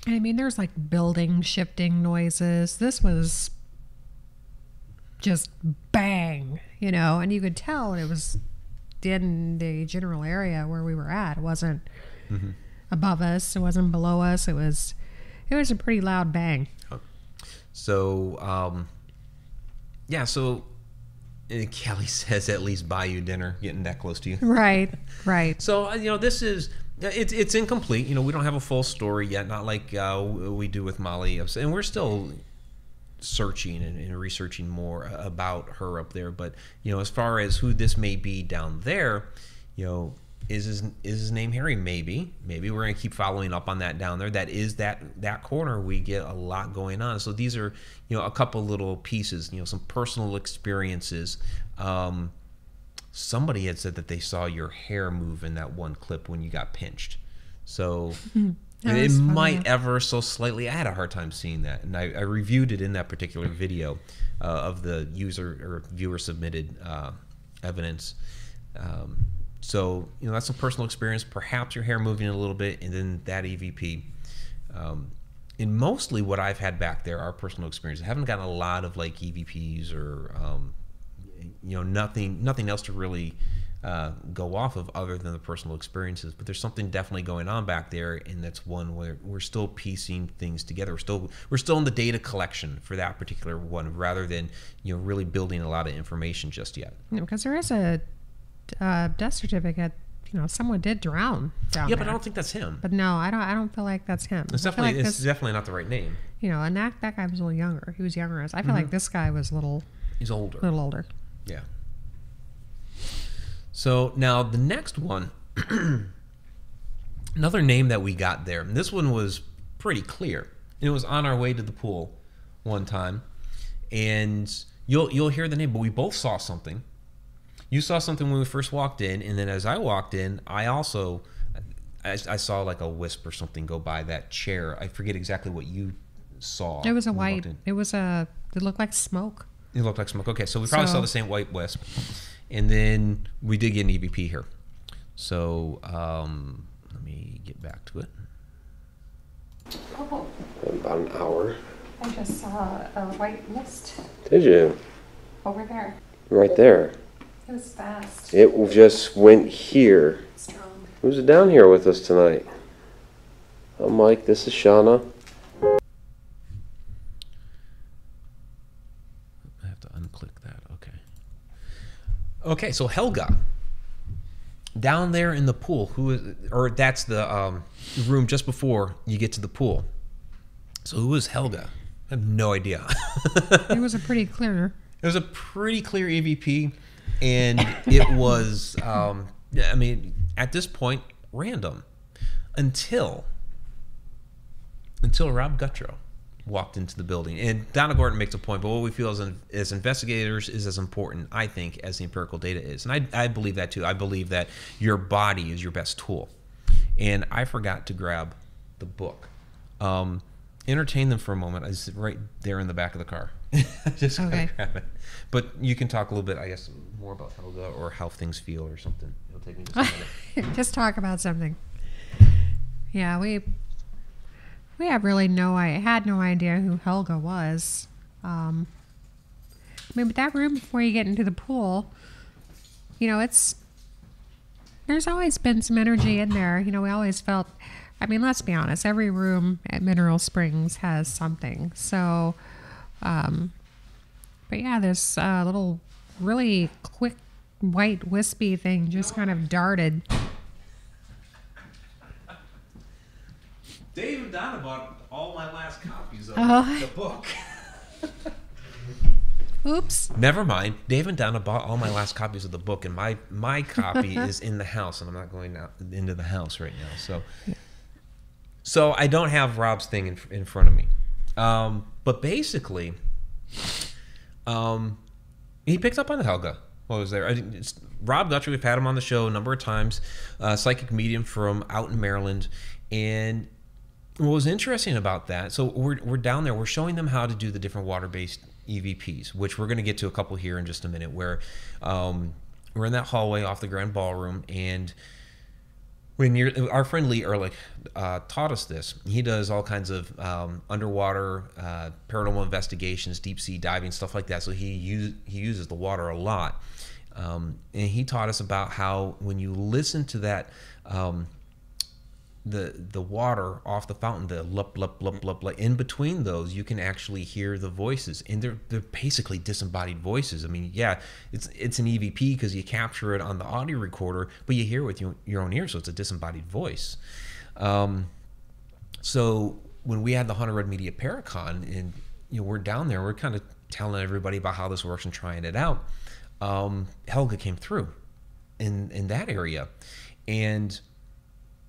I mean, there's like building shifting noises. This was just bang, you know, and you could tell it was in the general area where we were at. It wasn't above us. It wasn't below us. It was a pretty loud bang. So, yeah, so Kelly says at least buy you dinner, getting that close to you. Right, right. So, you know, this is, it's incomplete. You know, we don't have a full story yet, not like we do with Molly. And we're still searching and researching more about her up there. But, you know, as far as who this may be down there, you know, is his name Harry? Maybe we're going to keep following up on that down there. That is that corner. We get a lot going on. So these are, you know, a couple little pieces, you know, some personal experiences. Somebody had said that they saw your hair move in that one clip when you got pinched. So it might ever so slightly. I had a hard time seeing that, and I reviewed it in that particular video of the user or viewer submitted evidence. So, you know, that's a personal experience. Perhaps your hair moving a little bit, and then that EVP. And mostly what I've had back there are personal experiences. I haven't gotten a lot of like EVPs or, you know, nothing else to really go off of other than the personal experiences. But there's something definitely going on back there, and that's one where we're still piecing things together. We're still in the data collection for that particular one, rather than, you know, really building a lot of information just yet. Because there is a death certificate. You know, someone did drown down there. But I don't think that's him. But no, I don't feel like that's him. It's definitely not the right name. You know, and that guy was a little younger. He was younger. I feel like this guy was He's older. A little older. Yeah. So now the next one, another name that we got there. And this one was pretty clear. It was on our way to the pool one time, and you'll hear the name, but we both saw something. You saw something when we first walked in, and then as I walked in, I saw like a wisp or something go by that chair. I forget exactly what you saw. It was a white. It looked like smoke. It looked like smoke. Okay, so we probably saw the same white wisp, and then we did get an EVP here. So let me get back to it. Oh, About an hour. I just saw a white mist Did you? over there. Right there. It was fast. It just went here. Strong. Who's down here with us tonight? I'm Mike. This is Shana. I have to unclick that. Okay, so Helga. Down there in the pool, that's the room just before you get to the pool. So who is Helga? I have no idea. It was a pretty clear. It was a pretty clear EVP, and it was, I mean, at this point, random. Until Rob Guttrow walked into the building. And Donna Gordon makes a point, but what we feel as investigators is as important, I think, as the empirical data is. And I believe that too. I believe that your body is your best tool. And I forgot to grab the book. Entertain them for a moment. It's right there in the back of the car. Just gotta grab it. But you can talk a little bit, I guess, more about Helga or how things feel or something. It'll take me just a minute. Just talk about something. Yeah, we have really had no idea who Helga was. I mean, but that room before you get into the pool, you know, there's always been some energy in there. You know, we always felt, I mean, let's be honest, every room at Mineral Springs has something. So, but yeah, this little really quick white wispy thing just kind of darted. Dave and Donna bought all my last copies of the book. Oops. Never mind. Dave and Donna bought all my last copies of the book, and my copy is in the house, and I'm not going out into the house right now. So I don't have Rob's thing in front of me. But basically, he picked up on Helga. What was there? Rob Guttrow, we've had him on the show a number of times, psychic medium from out in Maryland, and what was interesting about that, so we're down there, we're showing them how to do the different water-based EVPs, which we're going to get to a couple here in just a minute, where we're in that hallway off the grand ballroom, and our friend Lee Ehrlich taught us this. He does all kinds of underwater paranormal investigations, deep sea diving, stuff like that. So he uses the water a lot, and he taught us about how when you listen to that, the water off the fountain, the lup lup lup lup, like in between those, you can actually hear the voices, and they're basically disembodied voices. I mean, yeah, it's an EVP because you capture it on the audio recorder, but you hear it with your own ears, so it's a disembodied voice. So when we had the Haunted Red Media Paracon, and we're down there, we're kind of telling everybody about how this works and trying it out. Helga came through in that area, and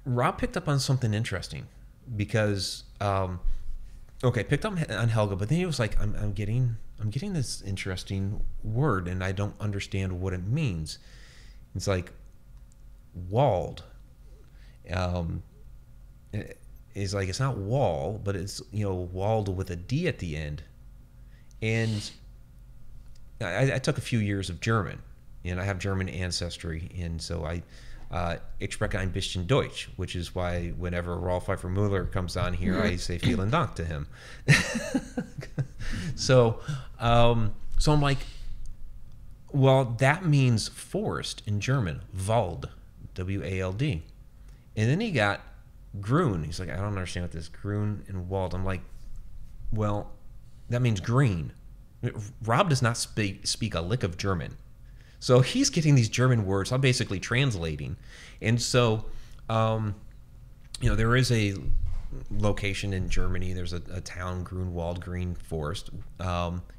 Rob picked up on something interesting because, picked up on Helga, but then he was like, I'm getting this interesting word, and I don't understand what it means. It's like walled. It's like, it's not wall, but it's, walled with a D at the end. And I took a few years of German, and I have German ancestry, and so ich spreche ein bisschen Deutsch, which is why whenever Rolf Pfeiffer Mueller comes on here, I say vielen Dank to him. So I'm like, well, that means forest in German, Wald, W-A-L-D. And then he got grün. He's like, I don't understand what this grün and Wald. I'm like, well, that means green. Rob does not speak a lick of German. So he's getting these German words. I'm basically translating. And so, there is a location in Germany. There's a town, Grunwald, Green Forest.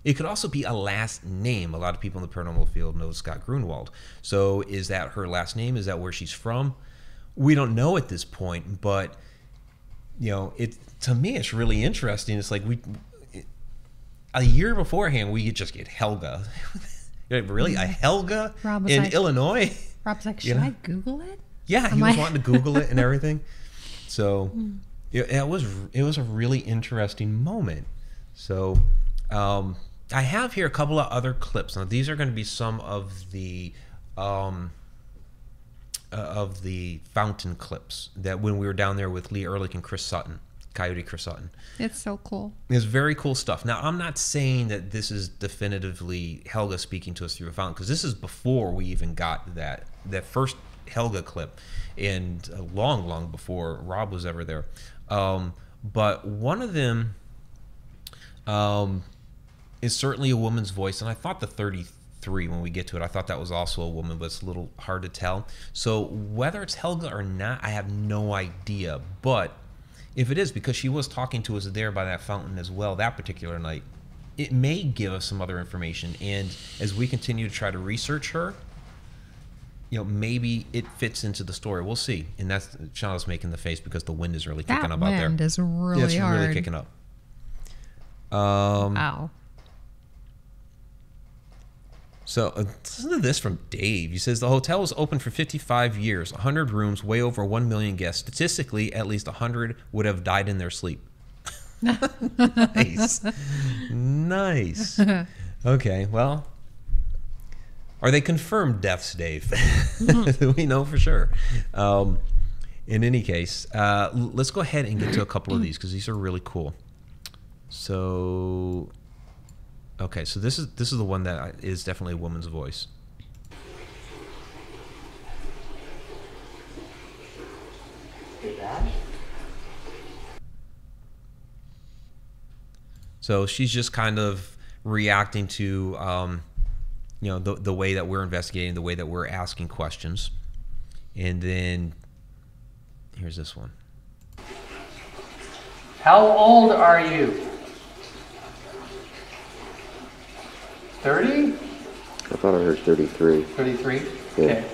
It could also be a last name. A lot of people in the paranormal field know Scott Grunwald. So is that her last name? Is that where she's from? We don't know at this point, but, to me, it's really interesting. It's like a year beforehand, we could just get Helga. Really? A Helga in Illinois? Rob's like, should I Google it? Yeah, he was wanting to Google it and everything. So it was a really interesting moment. So I have here a couple of other clips. Now, these are going to be some of the fountain clips that when we were down there with Lee Ehrlich and Chris Sutton. Coyote Chris Sutton. It's so cool. It's very cool stuff. Now, I'm not saying that this is definitively Helga speaking to us through a fountain, because this is before we even got that first Helga clip, and long before Rob was ever there. But one of them is certainly a woman's voice, and I thought the 33, when we get to it, I thought that was also a woman, but it's a little hard to tell. So whether it's Helga or not, I have no idea, but if it is, because she was talking to us there by that fountain as well that particular night, it may give us some other information. And as we continue to try to research her, maybe it fits into the story. We'll see. And that's Shana's making the face because the wind is really kicking up out there. That wind is really hard. It's really kicking up. Wow. So listen to this from Dave. He says, the hotel was open for 55 years, 100 rooms, way over 1 million guests. Statistically, at least 100 would have died in their sleep. Nice. Nice. Okay, well, are they confirmed deaths, Dave? We know for sure. In any case, let's go ahead and get to a couple of these because these are really cool. So... okay, so this is the one that is definitely a woman's voice. So she's just kind of reacting to, the way that we're investigating, the way that we're asking questions. And then here's this one. How old are you? 30? I thought I heard 33. 33? Yeah. Okay.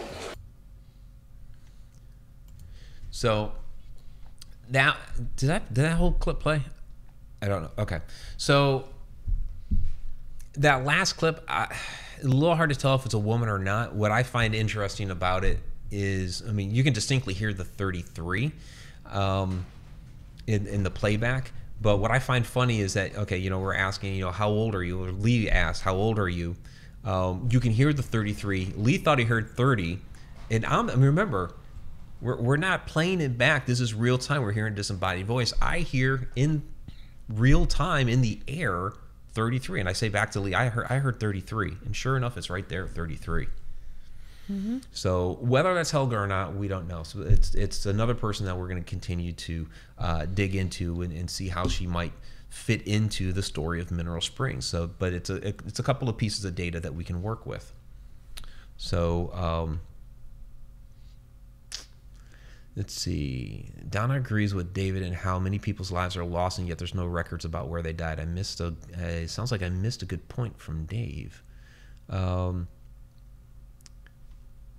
So now, did that whole clip play? I don't know. Okay. So that last clip, a little hard to tell if it's a woman or not. What I find interesting about it is, you can distinctly hear the 33 in the playback, But what I find funny is that, okay, you know, we're asking, you know, how old are you? Or Lee asked, how old are you? You can hear the 33. Lee thought he heard 30. And I mean, remember, we're not playing it back. This is real time. We're hearing disembodied voice. I hear in real time in the air 33. And I say back to Lee, I heard 33. And sure enough, it's right there, 33. Mm-hmm. So whether that's Helga or not, we don't know. So it's another person that we're going to continue to dig into and see how she might fit into the story of Mineral Springs. So, but it's a couple of pieces of data that we can work with. So let's see. Donna agrees with David in how many people's lives are lost and yet there's no records about where they died. It sounds like I missed a good point from Dave.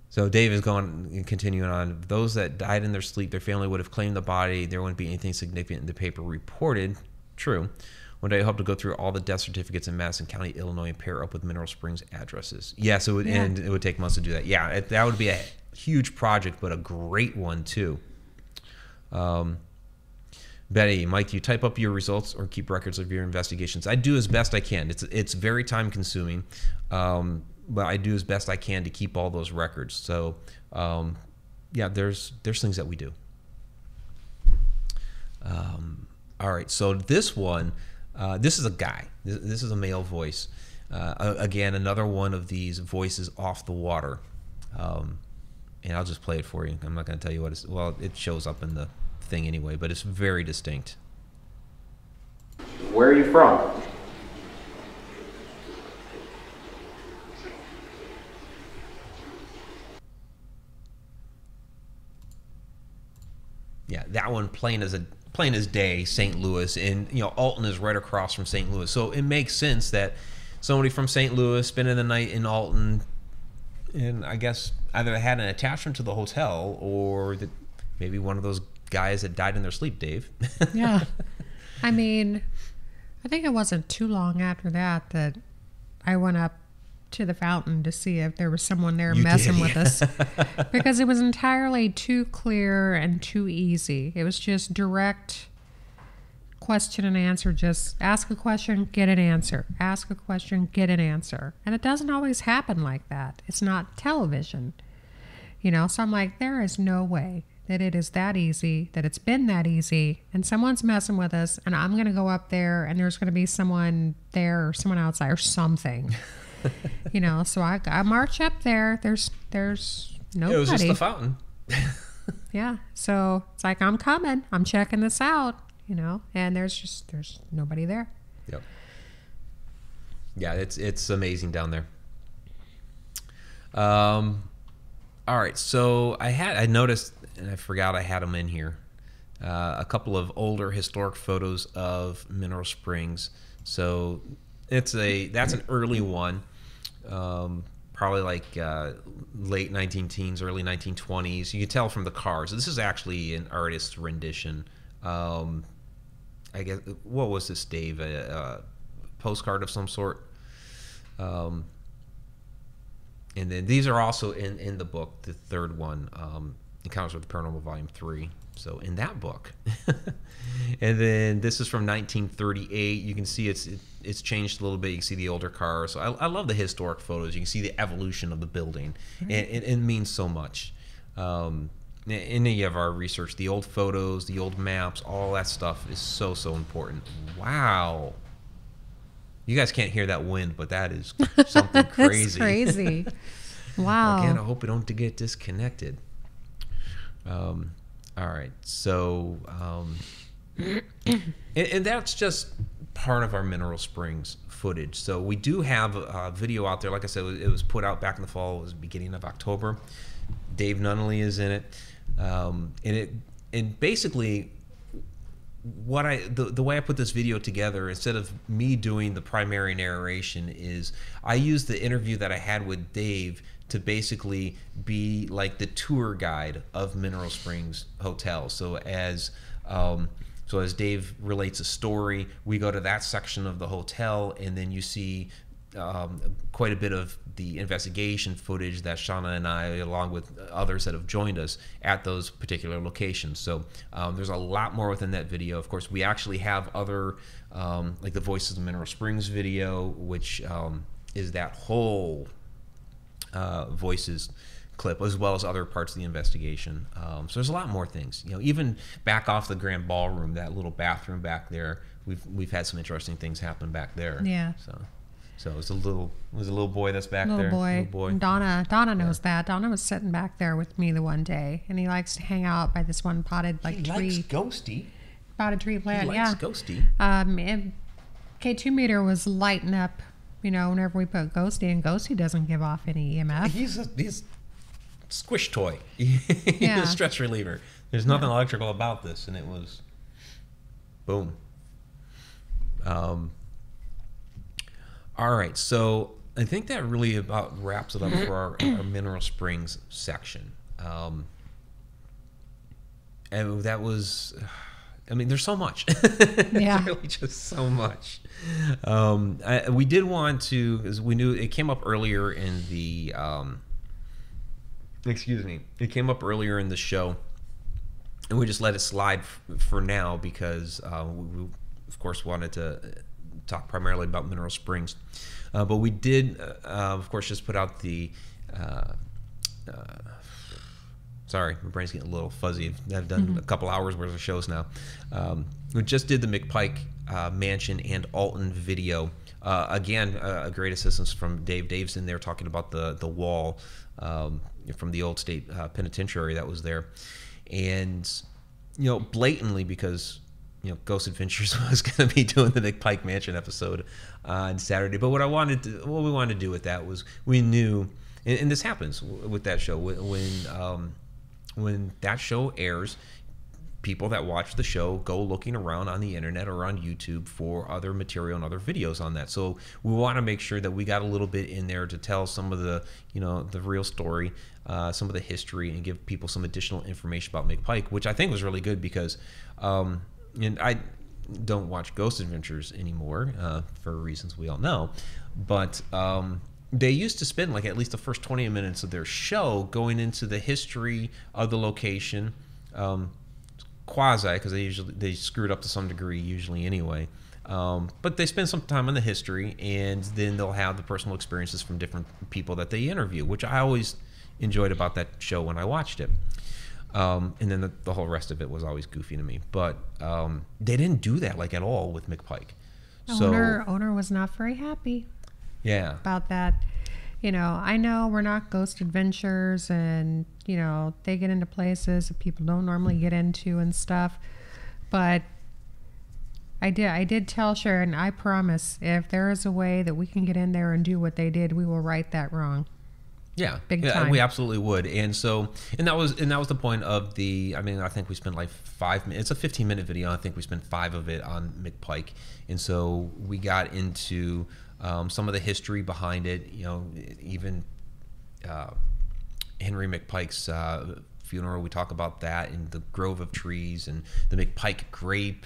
So Dave is going and continuing on. Those that died in their sleep, their family would have claimed the body. There wouldn't be anything significant in the paper reported. True. One day I hope to go through all the death certificates in Madison County, Illinois, and pair up with Mineral Springs addresses. Yes, and it would take months to do that. Yeah, that would be a huge project, but a great one too. Betty, Mike, do you type up your results or keep records of your investigations? I do as best I can. It's very time consuming. But I do as best I can to keep all those records. So, yeah, there's things that we do. All right, so this one, this is a guy. This is a male voice. Again, another one of these voices off the water. And I'll just play it for you. I'm not going to tell you what it's. Well, it shows up in the thing anyway, but it's very distinct. Where are you from? Yeah, that one plain as day, St. Louis, and you know Alton is right across from St. Louis, so it makes sense that somebody from St. Louis spending the night in Alton, and I guess either had an attachment to the hotel or that maybe one of those guys that died in their sleep, Dave. Yeah, I mean, I think it wasn't too long after that I went up to the fountain to see if there was someone there messing with us, because it was entirely too clear and too easy. It was just direct question and answer. Just ask a question, get an answer. Ask a question, get an answer. And it doesn't always happen like that. It's not television, you know. So I'm like, there is no way that it is that easy, that it's been that easy, and someone's messing with us, and I'm going to go up there and there's going to be someone there or someone outside or something. You know, so I march up there. There's nobody. It was just the fountain. Yeah, so it's like, I'm coming. I'm checking this out. You know, and there's nobody there. Yep. Yeah, it's amazing down there. All right, so I noticed, and I forgot I had them in here. A couple of older historic photos of Mineral Springs. So that's an early one. Probably like late 19-teens, early 1920s. You can tell from the cars. This is actually an artist's rendition. I guess, what was this, Dave? A postcard of some sort. And then these are also in the book, the third one, Encounters with the Paranormal Volume 3. So in that book. And then this is from 1938. You can see it's changed a little bit. You can see the older cars. So I love the historic photos. You can see the evolution of the building. And it means so much. Any of our research, the old photos, the old maps, all that stuff is so important. Wow. You guys can't hear that wind, but that is something crazy. That's crazy. Wow. Again, I hope we don't get disconnected. All right. So, and that's just part of our Mineral Springs footage. So we do have a video out there. Like I said, it was put out back in the fall. It was the beginning of October. Dave Nunnally is in it. And basically the way I put this video together, instead of me doing the primary narration, is I used the interview that I had with Dave to basically be like the tour guide of Mineral Springs Hotel. So as Dave relates a story, we go to that section of the hotel, and then you see quite a bit of the investigation footage that Shana and I, along with others that have joined us at those particular locations. So there's a lot more within that video. Of course, we actually have other, like the Voices of Mineral Springs video, which is that whole Voices clip, as well as other parts of the investigation. So there's a lot more things. Even back off the grand ballroom, that little bathroom back there, we've had some interesting things happen back there. Yeah. So it was a little boy that's back there. Little boy. Donna knows that. Donna was sitting back there with me the one day, and he likes to hang out by this one potted tree. He likes Ghosty. Potted tree plant. He likes Yeah. Ghosty. And K2 meter was lighting up. Whenever we put Ghosty, and Ghosty doesn't give off any EMF. He's a squish toy. He's a stress reliever. There's nothing electrical about this, and it was boom. All right, so I think that really about wraps it up for our Mineral Springs section. And that was, there's so much. Yeah. There's really just so much. We did want to, because we knew it came up earlier in the, it came up earlier in the show, and we just let it slide for now because we, of course, wanted to talk primarily about Mineral Springs. But we did, of course, just put out the... sorry, my brain's getting a little fuzzy. I've done a couple hours worth of shows now. We just did the Mcpike Mansion and Alton video. Again, a great assistance from Dave. Dave's in there talking about the wall from the old state penitentiary that was there. And, blatantly, because... Ghost Adventures was going to be doing the Mcpike Mansion episode on Saturday. But what we wanted to do with that was we knew, and this happens with that show, when that show airs, people that watch the show go looking around on the internet or on YouTube for other material and other videos on that. So we want to make sure that we got a little bit in there to tell some of the, the real story, some of the history, and give people some additional information about Mcpike, which I think was really good because... and I don't watch Ghost Adventures anymore for reasons we all know, but they used to spend at least the first 20 minutes of their show going into the history of the location, quasi, because they screw it up to some degree usually anyway. But they spend some time on the history, and then they'll have the personal experiences from different people that they interview, which I always enjoyed about that show when I watched it. And then the whole rest of it was always goofy to me. But they didn't do that at all with Mcpike. Owner was not very happy. Yeah. About that. I know we're not Ghost Adventures, and they get into places that people don't normally get into and stuff. But I did tell Sharon, I promise, if there is a way that we can get in there and do what they did, we will right that wrong. Yeah, big time. We absolutely would. And that was the point of the. I think we spent 5 minutes. It's a 15-minute video. I think we spent 5 of it on Mcpike, and so we got into some of the history behind it. Even Henry Mcpike's funeral. We talk about that, and the grove of trees, and the Mcpike grape,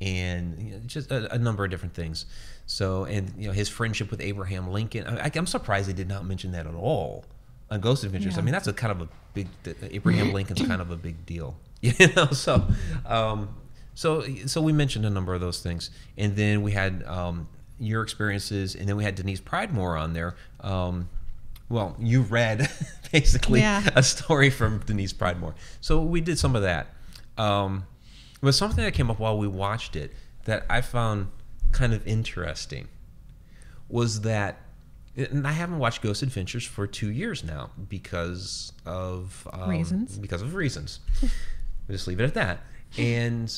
and just a number of different things. So, and his friendship with Abraham Lincoln. I'm surprised they did not mention that at all on Ghost Adventures. Yeah. That's a kind of a big. Abraham Lincoln's kind of a big deal, So we mentioned a number of those things, and then we had your experiences, and then we had Denise Pridemore on there. Well, you read basically a story from Denise Pridemore, so we did some of that. But something that came up while we watched it that I found kind of interesting was that, and I haven't watched Ghost Adventures for 2 years now because of reasons. We'll just leave it at that. And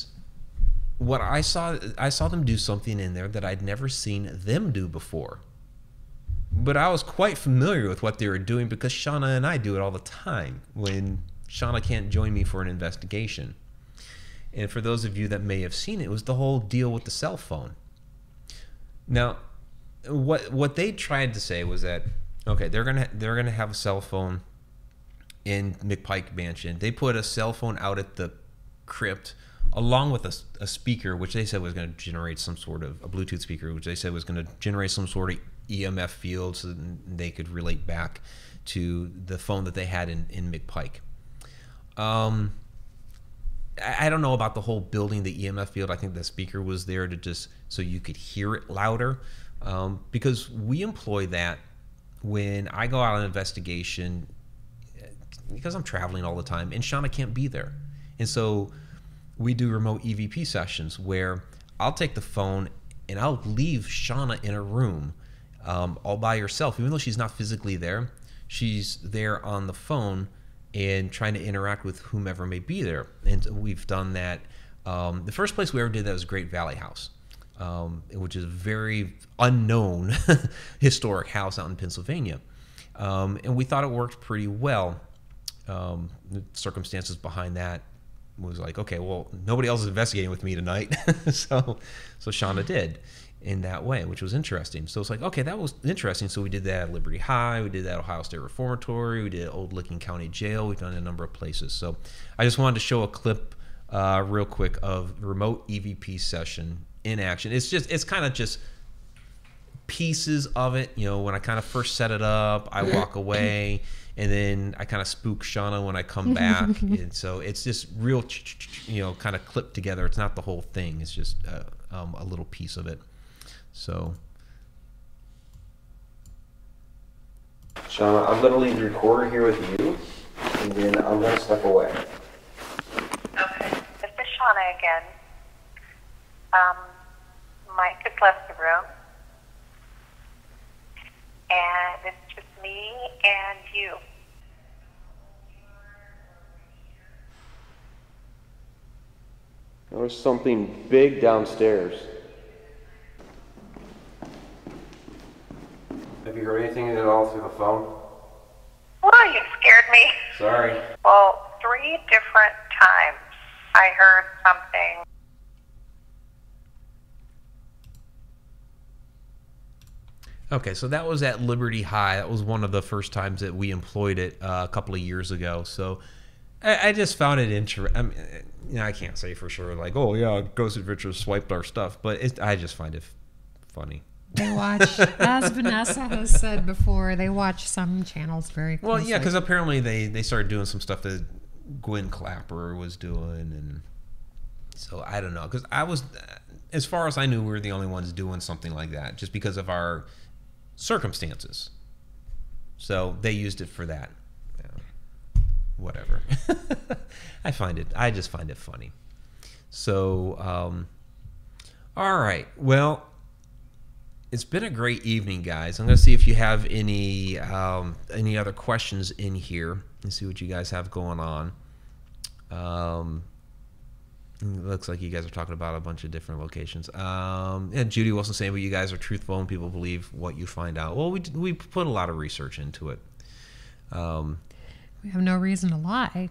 what I saw them do something in there that I'd never seen them do before. But I was quite familiar with what they were doing because Shana and I do it all the time when Shana can't join me for an investigation. And for those of you that may have seen it, it was the whole deal with the cell phone. Now, what they tried to say was that, okay, they're gonna have a cell phone in Mcpike Mansion. They put a cell phone out at the crypt along with a speaker, which they said was going to generate some sort of a Bluetooth speaker, which they said was going to generate some sort of EMF field so they could relate back to the phone that they had in Mcpike. I don't know about the whole building the EMF field. I think the speaker was there to just so you could hear it louder, because we employ that when I go out on an investigation, because I'm traveling all the time and Shana can't be there. And so we do remote EVP sessions where I'll take the phone and I'll leave Shana in a room all by herself, even though she's not physically there. She's there on the phone and trying to interact with whomever may be there. And we've done that. The first place we ever did that was Great Valley House, which is a very unknown historic house out in Pennsylvania. And we thought it worked pretty well. The circumstances behind that was like, okay, well, nobody else is investigating with me tonight. so Shana did in that way, which was interesting. So it's like, okay, that was interesting. So we did that at Liberty High, we did that at Ohio State Reformatory, we did Old Licking County Jail, we've done it in a number of places. So I just wanted to show a clip real quick of remote EVP session in action. It's kind of just pieces of it. You know, when I kind of first set it up, I walk away, and then I kind of spook Shana when I come back. And so it's just real, kind of clipped together. It's not the whole thing. It's just a little piece of it. So, Shana, I'm going to leave the recorder here with you, and then I'm going to step away. Okay. This is Shana again. Mike has left the room, and it's just me and you. There was something big downstairs. Have you heard anything at all through the phone? Well, you scared me. Sorry. Well, 3 different times I heard something. okay, so that was at Liberty High. That was one of the first times that we employed it a couple of years ago. So I just found it interesting. I mean, I can't say for sure, like, oh yeah, Ghost Adventures swiped our stuff, but I just find it funny. They watch, as Vanessa has said before, they watch some channels very closely. Well, yeah, because apparently they started doing some stuff that Gwen Clapper was doing, and so I don't know. Because I was, as far as I knew, we were the only ones doing something like that, just because of our circumstances. So they used it for that. Whatever. I just find it funny. So, all right. Well, it's been a great evening, guys. I'm going to see if you have any other questions in here and see what you guys have going on. It looks like you guys are talking about a bunch of different locations. And Judy Wilson saying, well, you guys are truthful and people believe what you find out. Well, we put a lot of research into it. We have no reason to lie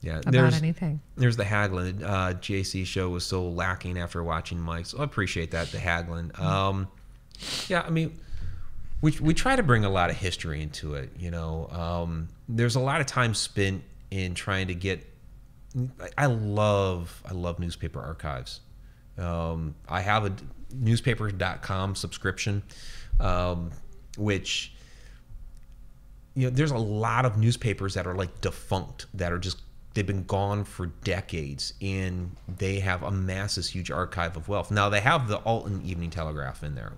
about anything. There's the haggling. JC show was so lacking after watching Mike's. So I appreciate that, the haggling. Yeah, I mean, we try to bring a lot of history into it. There's a lot of time spent in trying to get. I love newspaper archives. I have a newspaper.com subscription, which. There's a lot of newspapers that are like defunct, that are just, they've been gone for decades, and they have amassed this huge archive of wealth. Now, they have the Alton Evening Telegraph in there,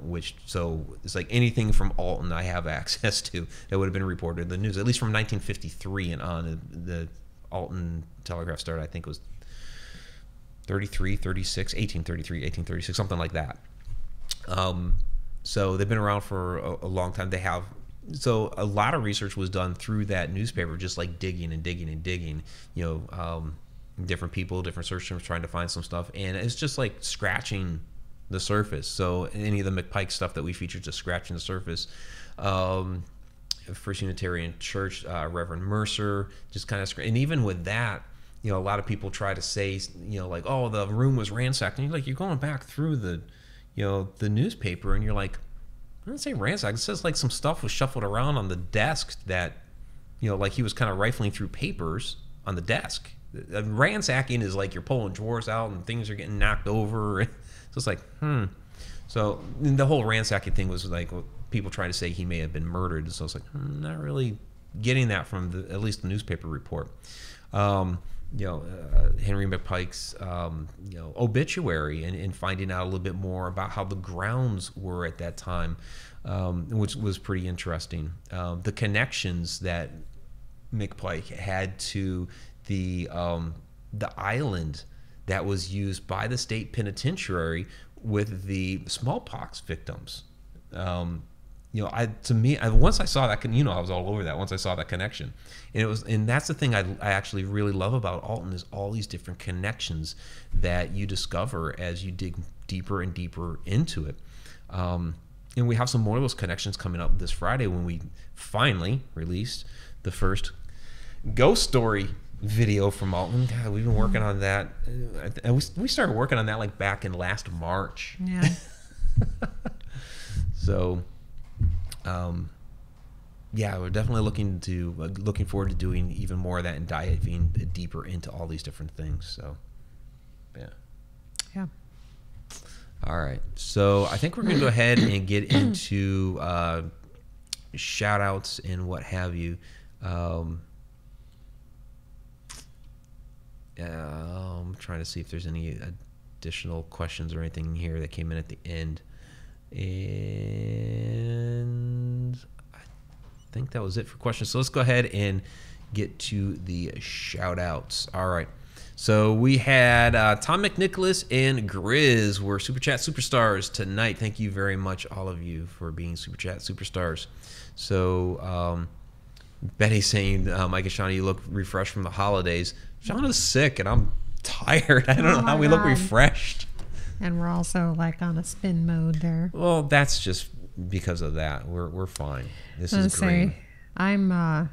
so it's like anything from Alton I have access to that would have been reported in the news, at least from 1953 and on. The Alton Telegraph started, I think it was 1836, something like that. So they've been around for a long time. So a lot of research was done through that newspaper, just like digging and digging and digging, different people, different search terms, trying to find some stuff. And it's just like scratching the surface. So any of the Mcpike stuff that we featured, just scratching the surface. First Unitarian Church, Reverend Mercer, just kind of, and even with that, a lot of people try to say, like, oh, the room was ransacked. And you're going back through the newspaper, and you're like, I didn't say ransacked. It says like some stuff was shuffled around on the desk that, like he was kind of rifling through papers on the desk. Ransacking is like you're pulling drawers out and things are getting knocked over. So it's like, So the whole ransacking thing was like people trying to say he may have been murdered. So I was like, not really getting that from at least the newspaper report. Henry Mcpike's obituary and finding out a little bit more about how the grounds were at that time, which was pretty interesting. The connections that Mcpike had to the island that was used by the state penitentiary with the smallpox victims. Once I saw that, I was all over that. Once I saw that connection, and that's the thing I actually really love about Alton is all these different connections that you discover as you dig deeper and deeper into it. And we have some more of those connections coming up this Friday when we finally released the first ghost story video from Alton. God, we've been working on that. We started working on that like back in last March. Yeah. So, we're definitely looking forward to doing even more of that and diving deeper into all these different things. So, yeah. Yeah. All right. So I think we're going to go ahead and get into shout outs and what have you. I'm trying to see if there's any additional questions or anything here that came in at the end. And I think that was it for questions. So let's go ahead and get to the shout outs. All right. So we had Tom McNicholas and Grizz were Super Chat Superstars tonight. Thank you very much, all of you, for being Super Chat Superstars. So Betty's saying, Mike and Shana, you look refreshed from the holidays. Shana's sick, and I'm tired. I don't know how we look refreshed. And we're also like on a spin mode there. Well, that's just because of that. We're fine. This is great. I am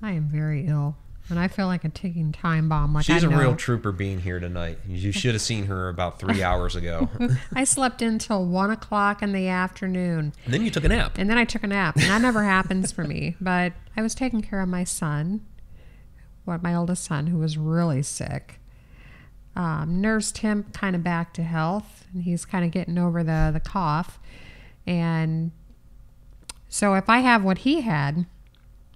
very ill, and I feel like a ticking time bomb. Like she's a real trooper being here tonight. You should have seen her about 3 hours ago. I slept until 1 o'clock in the afternoon. And then you took a nap. And then I took a nap, and that never happens for me. But I was taking care of my son, my oldest son, who was really sick. Nursed him kind of back to health, and he's kind of getting over the cough. And so if I have what he had,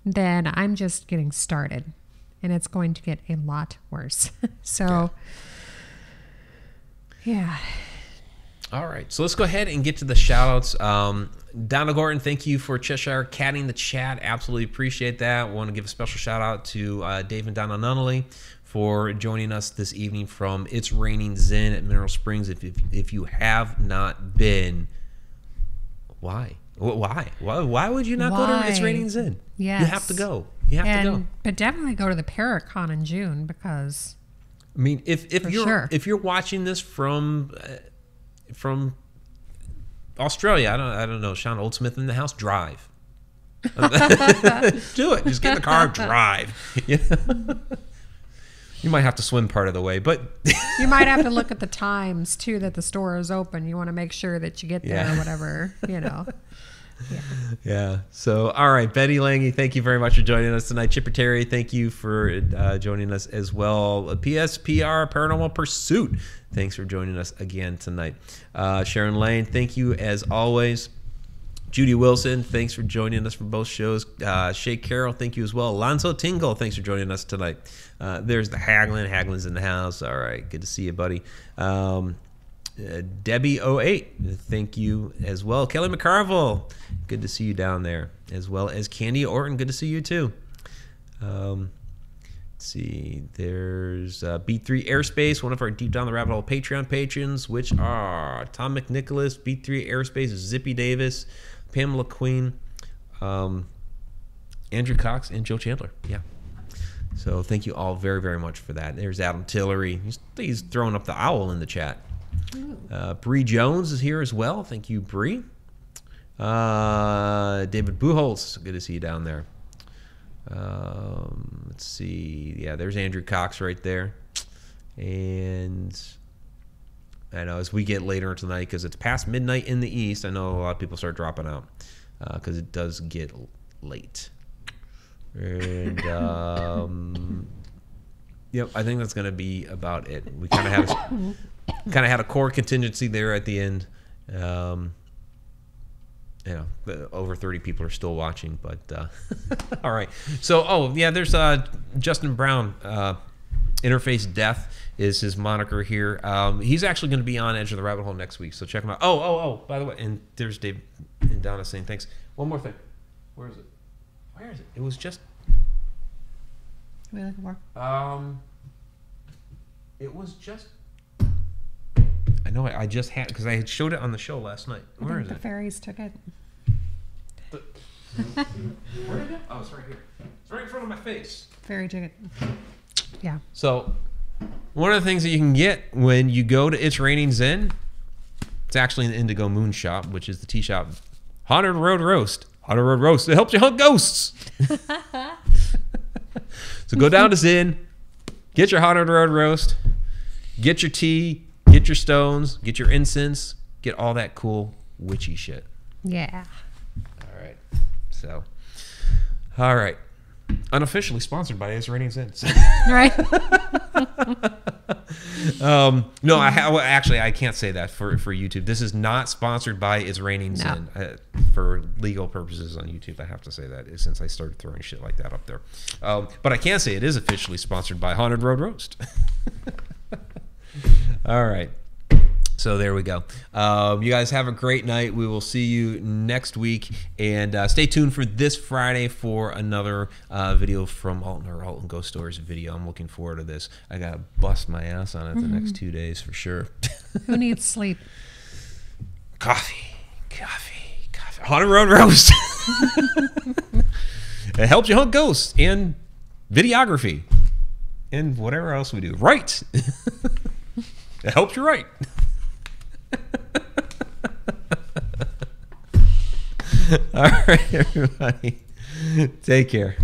then I'm just getting started, and it's going to get a lot worse. So, yeah. All right. So let's go ahead and get to the shout outs. Donna Gordon, thank you for Cheshire catting the chat. Absolutely appreciate that. I want to give a special shout out to Dave and Donna Nunnally for joining us this evening from It's Raining Zen at Mineral Springs. If you have not been, why? Why would you not go to It's Raining Zen? Yes. You have to go. You have to go. But definitely go to the Paracon in June, because I mean, if you're watching this from Australia, I don't know, Sean Oldsmith in the house, drive. Do it. Just get in the car, drive. You might have to swim part of the way, but you might have to look at the times too that the store is open. You want to make sure that you get there or whatever, Yeah. So, all right, Betty Lange, thank you very much for joining us tonight. Chipper Terry, thank you for joining us as well. PSPR Paranormal Pursuit, thanks for joining us again tonight. Sharon Lane, thank you as always. Judy Wilson, thanks for joining us for both shows. Shay Carroll, thank you as well. Alonzo Tingle, thanks for joining us tonight. There's the Haglin. Haglin's in the house. All right, good to see you, buddy. Debbie 08, thank you as well. Kelly McCarville, good to see you down there, as well as Candy Orton, good to see you too. Let's see, there's Beat 3 Airspace, one of our Deep Down the Rabbit Hole Patreon patrons, which are Tom McNicholas, Beat 3 Airspace, Zippy Davis, Pamela Queen, Andrew Cox, and Joe Chandler. Yeah. So thank you all very, very much for that. There's Adam Tillery. He's throwing up the owl in the chat. Bree Jones is here as well. Thank you, Bree. David Buchholz, good to see you down there. Let's see. Yeah, there's Andrew Cox right there. And I know as we get later tonight, because it's past midnight in the East, I know a lot of people start dropping out because it does get late. And yep, I think that's going to be about it. We kind of had a core contingency there at the end, Over 30 people are still watching, but all right. So, there's Justin Brown. Interface Death is his moniker here. He's actually going to be on Edge of the Rabbit Hole next week, so check him out. By the way, and there's Dave and Donna saying thanks. One more thing. Where is it? It was just... What are you looking for? It was just... I know I just had... Because I had showed it on the show last night. Where is the it? fairies took it. Where did it? Oh, it's right here. It's right in front of my face. Fairy took it. Yeah. So, one of the things that you can get when you go to It's Raining Zen, it's actually an Indigo Moon shop, which is the tea shop. Haunted Road Roast. Haunted Road Roast. It helps you hunt ghosts. So go down to Zen, get your Haunted Road Roast, get your tea, get your stones, get your incense, get all that cool witchy shit. Yeah. All right. So, all right. Unofficially sponsored by It's Raining Zen. Right. No, I can't say that for YouTube. This is not sponsored by It's Raining Zen. For legal purposes on YouTube, I have to say that since I started throwing shit like that up there. But I can say it is officially sponsored by Haunted Road Roast. All right. So there we go. You guys have a great night. We will see you next week. And stay tuned for this Friday for another video from Alton Ghost Stories video. I'm looking forward to this. I got to bust my ass on it the next 2 days for sure. Who needs sleep? Coffee. Haunted Road Roast. It helps you hunt ghosts and videography and whatever else we do. Right. It helps you write. All right, everybody. Take care.